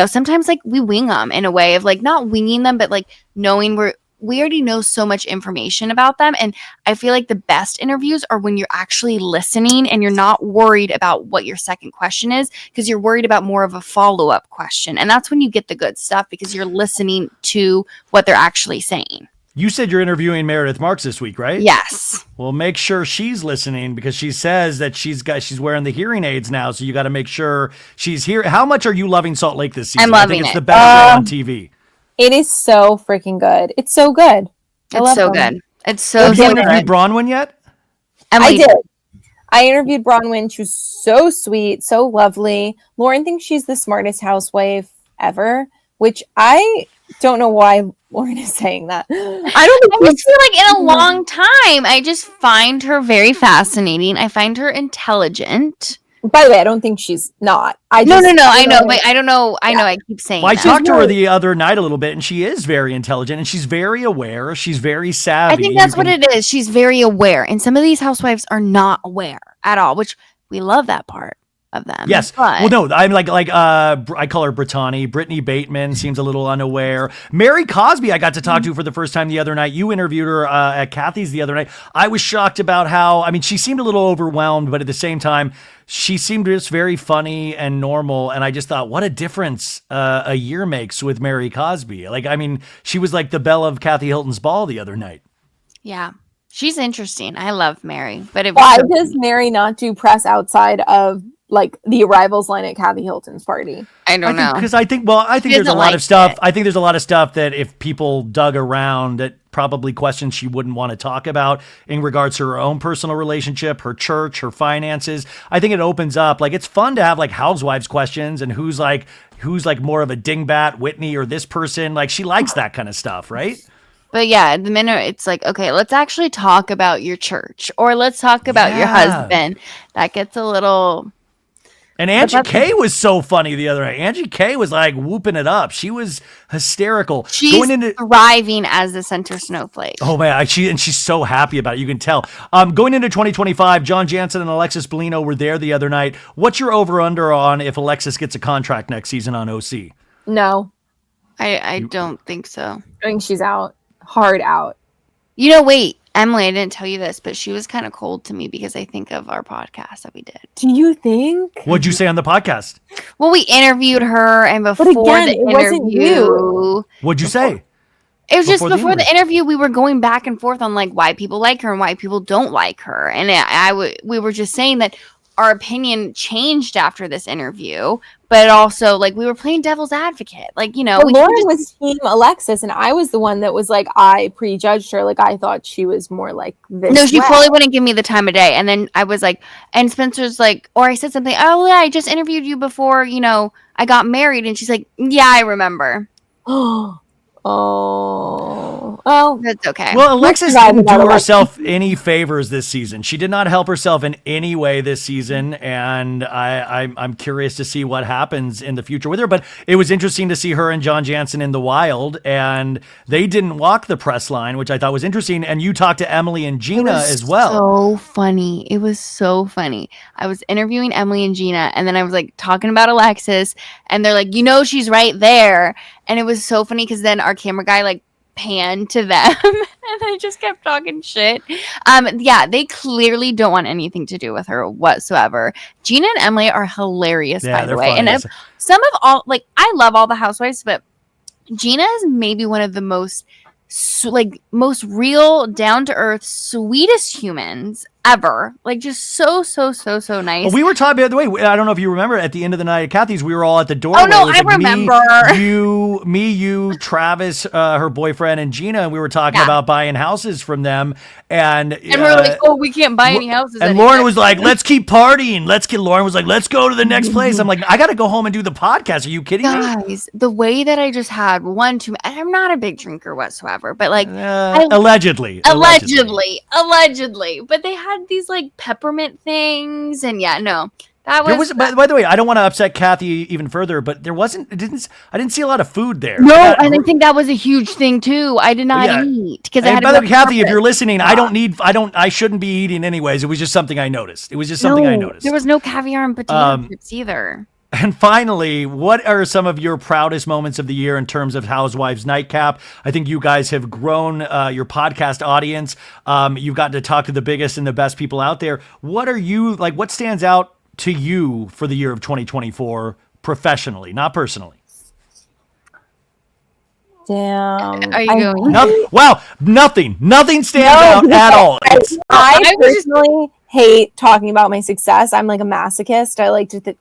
sometimes like we wing them in a way of like not winging them, but like knowing we already know so much information about them. And I feel like the best interviews are when you're actually listening and you're not worried about what your second question is, because you're worried about more of a follow-up question, and that's when you get the good stuff because you're listening to what they're actually saying. You said you're interviewing Meredith Marks this week, right? Yes. Well, make sure she's listening, because she says that she's wearing the hearing aids now, so you got to make sure she's here. How much are you loving Salt Lake this season? I'm loving I think it's it. the best show on TV. It is so freaking good. It's so good. It's so good. It's so Have you interviewed good. Bronwyn yet? I did. I interviewed Bronwyn. She was so sweet, so lovely. Lauren thinks she's the smartest housewife ever, which I don't know why Lauren is saying that. I just feel like in a long time, I just find her very fascinating. I find her intelligent. By the way, I don't think she's not. No. I know, but I don't know. I know I keep saying well, that. I talked to her the other night a little bit, and she is very intelligent, and she's very aware. She's very savvy. I think that's what it is. She's very aware. And some of these housewives are not aware at all, which we love that part of them. Yes. But well, no, I'm like I call her Brittany. Brittany Bateman seems a little unaware. Mary Cosby, I got to talk to for the first time the other night. You interviewed her at Kathy's the other night. I was shocked about how, I mean, she seemed a little overwhelmed, but at the same time, she seemed just very funny and normal. And I just thought, what a difference a year makes with Mary Cosby. Like, I mean, she was like the belle of Kathy Hilton's ball the other night. Yeah. She's interesting. I love Mary. But why does Mary not do press outside of like the arrivals line at Kathy Hilton's party? I don't know. Because I think there's a lot of stuff. I think there's a lot of stuff that if people dug around, that probably questions she wouldn't want to talk about in regards to her own personal relationship, her church, her finances. I think it opens up, like, it's fun to have like housewives questions and who's like more of a dingbat, Whitney or this person. Like, she likes that kind of stuff, right? But yeah, the minute it's like, okay, let's actually talk about your church, or let's talk about your husband. That gets a little. And Angie K was so funny the other night. Angie K was like whooping it up. She was hysterical. She's thriving as the center snowflake. Oh man, she's so happy about it. You can tell. Going into 2025, John Jansen and Alexis Bellino were there the other night. What's your over/under on if Alexis gets a contract next season on OC? No, I don't think so. I think she's out. Hard out. Wait, Emily, I didn't tell you this, but she was kind of cold to me because I think of our podcast that we did. Do you think? What'd you say on the podcast? Well, we interviewed her, and before the interview, wasn't you. What'd you say? It was just before the interview, we were going back and forth on like why people like her and why people don't like her, and we were just saying that our opinion changed after this interview, but also like we were playing devil's advocate. Like, Lauren was team Alexis, and I was the one that was like, I prejudged her. Like, I thought she was more like this. No, she fully wouldn't give me the time of day. And then I was like, and Spencer's like, or I said something, oh yeah, I just interviewed you before, I got married. And she's like, yeah, I remember. Oh Oh, That's okay. Well, Alexis didn't do herself any favors this season. She did not help herself in any way this season, and I'm curious to see what happens in the future with her. But it was interesting to see her and John Jansen in the wild, and they didn't walk the press line, which I thought was interesting. And you talked to Emily and Gina as well. So funny. It was so funny. I was interviewing Emily and Gina, and then I was like talking about Alexis, and they're like, she's right there. And it was so funny because then our camera guy like panned to them and they just kept talking shit. Yeah, they clearly don't want anything to do with her whatsoever. Gina and Emily are hilarious, by the way. And some of all, like, I love all the housewives, but Gina is maybe one of the most real, down to earth, sweetest humans ever. Like, just so nice. Well, we were talking, by the way, I don't know if you remember, at the end of the night at Kathy's, we were all at the door. Oh, no, I remember. You, Travis, her boyfriend, and Gina, and we were talking about buying houses from them. And we're like, we can't buy any houses. And Lauren was like, let's keep partying. Lauren was like, let's go to the next place. I'm like, I got to go home and do the podcast. Are you kidding me? Guys, the way that I just had I'm not a big drinker whatsoever, but like, allegedly. But they had these like peppermint things, and that was. By the way, I don't want to upset Kathy even further, but I didn't see a lot of food there. No, and I think that was a huge thing too. I did not eat because I had. By the way, Kathy, if you're listening, I shouldn't be eating anyways. It was just something I noticed. There was no caviar and potato chips either. And finally, what are some of your proudest moments of the year in terms of Housewives Nightcap? I think you guys have grown your podcast audience. You've gotten to talk to the biggest and the best people out there. What stands out to you for the year of 2024 professionally, not personally? Damn. Are you going? Nothing stands out at all. I personally hate talking about my success. I'm like a masochist. I like to,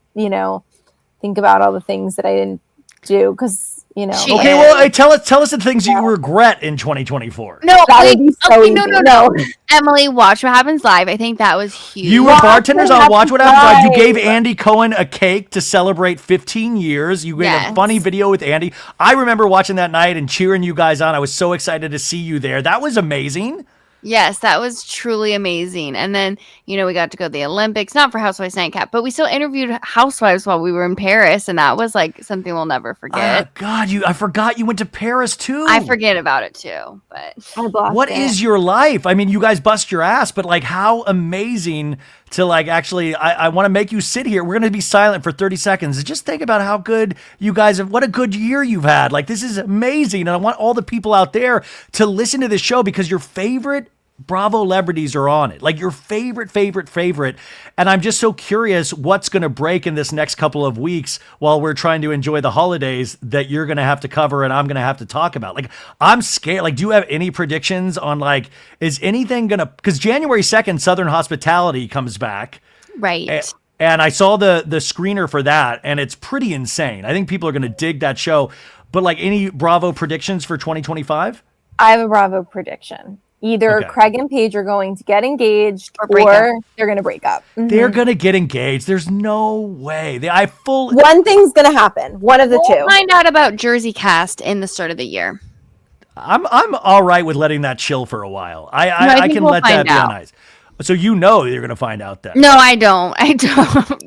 think about all the things that I didn't do because, Okay, well, tell us the things you regret in 2024. No, no. Emily, Watch What Happens Live. I think that was huge. You were bartenders on Watch What Happens Live. You gave Andy Cohen a cake to celebrate 15 years. You made a funny video with Andy. I remember watching that night and cheering you guys on. I was so excited to see you there. That was amazing. Yes, that was truly amazing. And then, we got to go to the Olympics, not for Housewives Nightcap, but we still interviewed housewives while we were in Paris. And that was like something we'll never forget. God, I forgot you went to Paris too. I forget about it too, but what is your life? I mean, you guys bust your ass, but like how amazing to actually, I want to make you sit here. We're going to be silent for 30 seconds. Just think about how good you guys have, what a good year you've had. Like, this is amazing. And I want all the people out there to listen to this show because your favorite Bravo celebrities are on it. Like your favorite. And I'm just so curious what's going to break in this next couple of weeks while we're trying to enjoy the holidays that you're going to have to cover and I'm going to have to talk about. Like, I'm scared. Like, do you have any predictions on is anything going to, because January 2nd, Southern Hospitality comes back. Right. And I saw the screener for that and it's pretty insane. I think people are going to dig that show. But any Bravo predictions for 2025? I have a Bravo prediction. Either Craig and Paige are going to get engaged or they're going to break up. Mm-hmm. They're going to get engaged. There's no way. One thing's going to happen. One of the two. We'll find out about Jersey Cast in the start of the year. I'm all right with letting that chill for a while. I can let that be on ice. So you're going to find out then. No, I don't.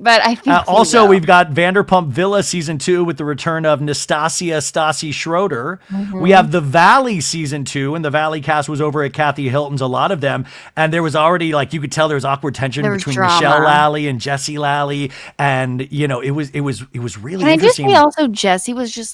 But I think also we've got Vanderpump Villa season 2 with the return of Nastasia Stassi Schroeder. Mm-hmm. We have The Valley season 2, and the Valley cast was over at Kathy Hilton's, a lot of them. And there was already you could tell there was awkward tension between Michelle Lally and Jessie Lally, and it was really interesting. I just say also Jessie was just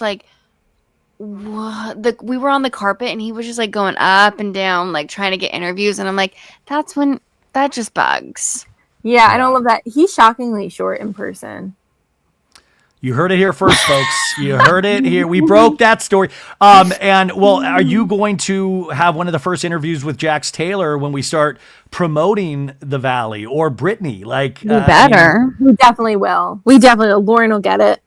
what? We were on the carpet and he was just going up and down trying to get interviews, and I'm like, that's when. That just bugs. Yeah, I don't love that. He's shockingly short in person. You heard it here first, folks. You heard it here. We broke that story. Are you going to have one of the first interviews with Jax Taylor when we start promoting The Valley or Brittany? We better. We definitely will. Lauren will get it.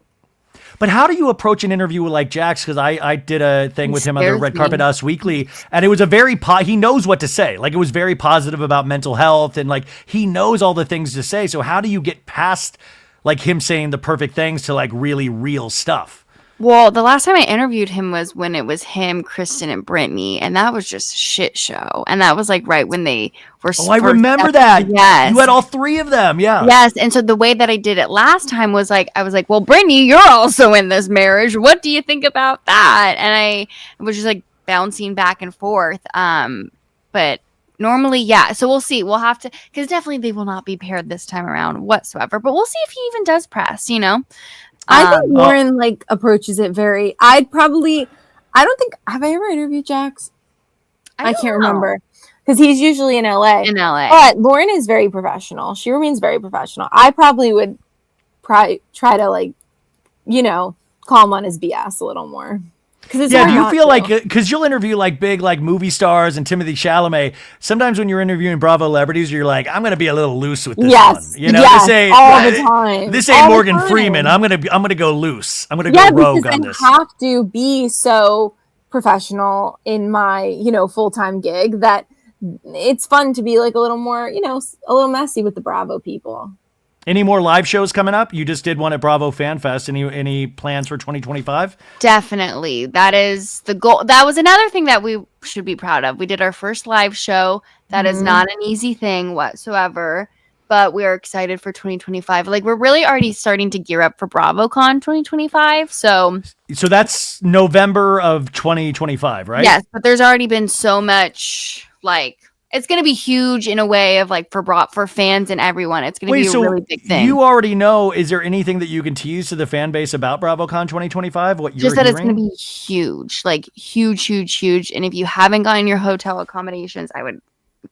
But how do you approach an interview with Jax? Because I did a thing with him on the Red Carpet Us Weekly, and it was a very he knows what to say. It was very positive about mental health, and he knows all the things to say. So how do you get past him saying the perfect things to really real stuff? Well, the last time I interviewed him was when it was him, Kristen, and Brittany, and that was just a shit show. And that was like right when they were. Oh, I remember that. Yes, you had all three of them. Yeah. Yes, and so the way that I did it last time was like I was like, "Well, Brittany, you're also in this marriage. What do you think about that?" And I was just like bouncing back and forth. But normally, yeah. So we'll see. We'll have to, because definitely they will not be paired this time around whatsoever. But we'll see if he even does press. I think Lauren approaches it very. I don't think, have I ever interviewed Jax? I can't remember, because he's usually in LA. But Lauren is very professional. She remains very professional. I probably would try to call him on his BS a little more. Do you feel like, because you'll interview like big like movie stars and Timothy Chalamet, sometimes when you're interviewing Bravo celebrities, you're like, I'm gonna be a little loose with this one. This ain't all the time. This ain't Morgan Freeman. I'm gonna go loose. I'm gonna go rogue on this. I have to be so professional in my full-time gig that it's fun to be like a little more a little messy with the Bravo people. Any more live shows coming up? You just did one at Bravo Fan Fest. Any plans for 2025? Definitely. That is the goal. That was another thing that we should be proud of. We did our first live show. That is not an easy thing whatsoever, but we're excited for 2025. Like, we're really already starting to gear up for BravoCon 2025. So that's November of 2025, right? Yes, but there's already been so much, like, it's going to be huge in a way of like for fans and everyone. It's going to be a really big thing. You already know, is there anything that you can tease to the fan base about BravoCon 2025? What you're just that hearing? It's going to be huge, like huge. And if you haven't gotten your hotel accommodations, I would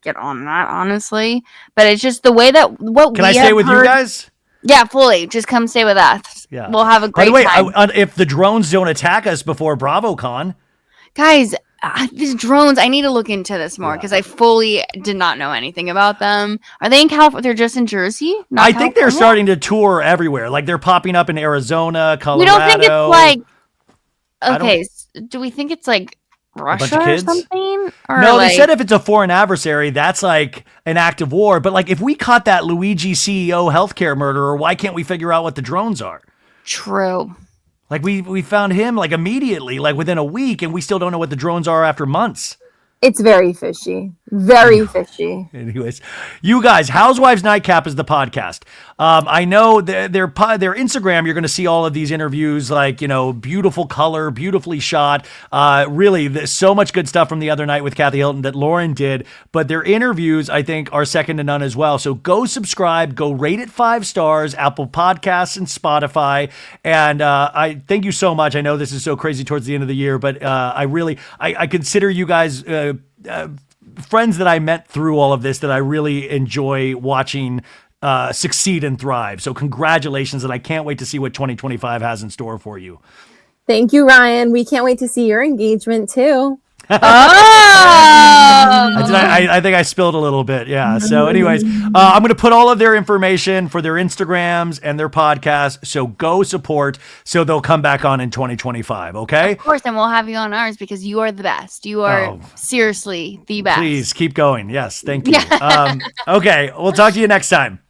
get on that, honestly. But it's just the way that Can I stay with you guys? Yeah, fully. Just come stay with us. Yeah. We'll have a great time. By the way, if the drones don't attack us before BravoCon. Guys, these drones, I need to look into this more because I fully did not know anything about them. Are they in California? They're just in Jersey? I think they're starting to tour everywhere. Like, they're popping up in Arizona, Colorado. We don't think it's like, okay, do we think it's like Russia or something? Or no, they said if it's a foreign adversary, that's like an act of war. But like, if we caught that Luigi CEO healthcare murderer, why can't we figure out what the drones are? True. Like, we found him like immediately, like within a week, and we still don't know what the drones are after months. It's very fishy. Very fishy. Anyways, you guys, Housewives Nightcap is the podcast. I know their Instagram, you're going to see all of these interviews, like, beautiful color, beautifully shot. Really, so much good stuff from the other night with Kathy Hilton that Lauren did. But their interviews, I think, are second to none as well. So go subscribe, go rate it 5 stars, Apple Podcasts and Spotify. And I thank you so much. I know this is so crazy towards the end of the year, but I consider you guys friends that I met through all of this, that I really enjoy watching succeed and thrive. So congratulations, and I can't wait to see what 2025 has in store for you. Thank you, Ryan. We can't wait to see your engagement too. I think I spilled a little bit. Yeah. So anyways, I'm going to put all of their information for their Instagrams and their podcast. So go support so they'll come back on in 2025. Okay. Of course. And we'll have you on ours because you are the best. You are seriously the best. Please keep going. Yes. Thank you. Okay. We'll talk to you next time.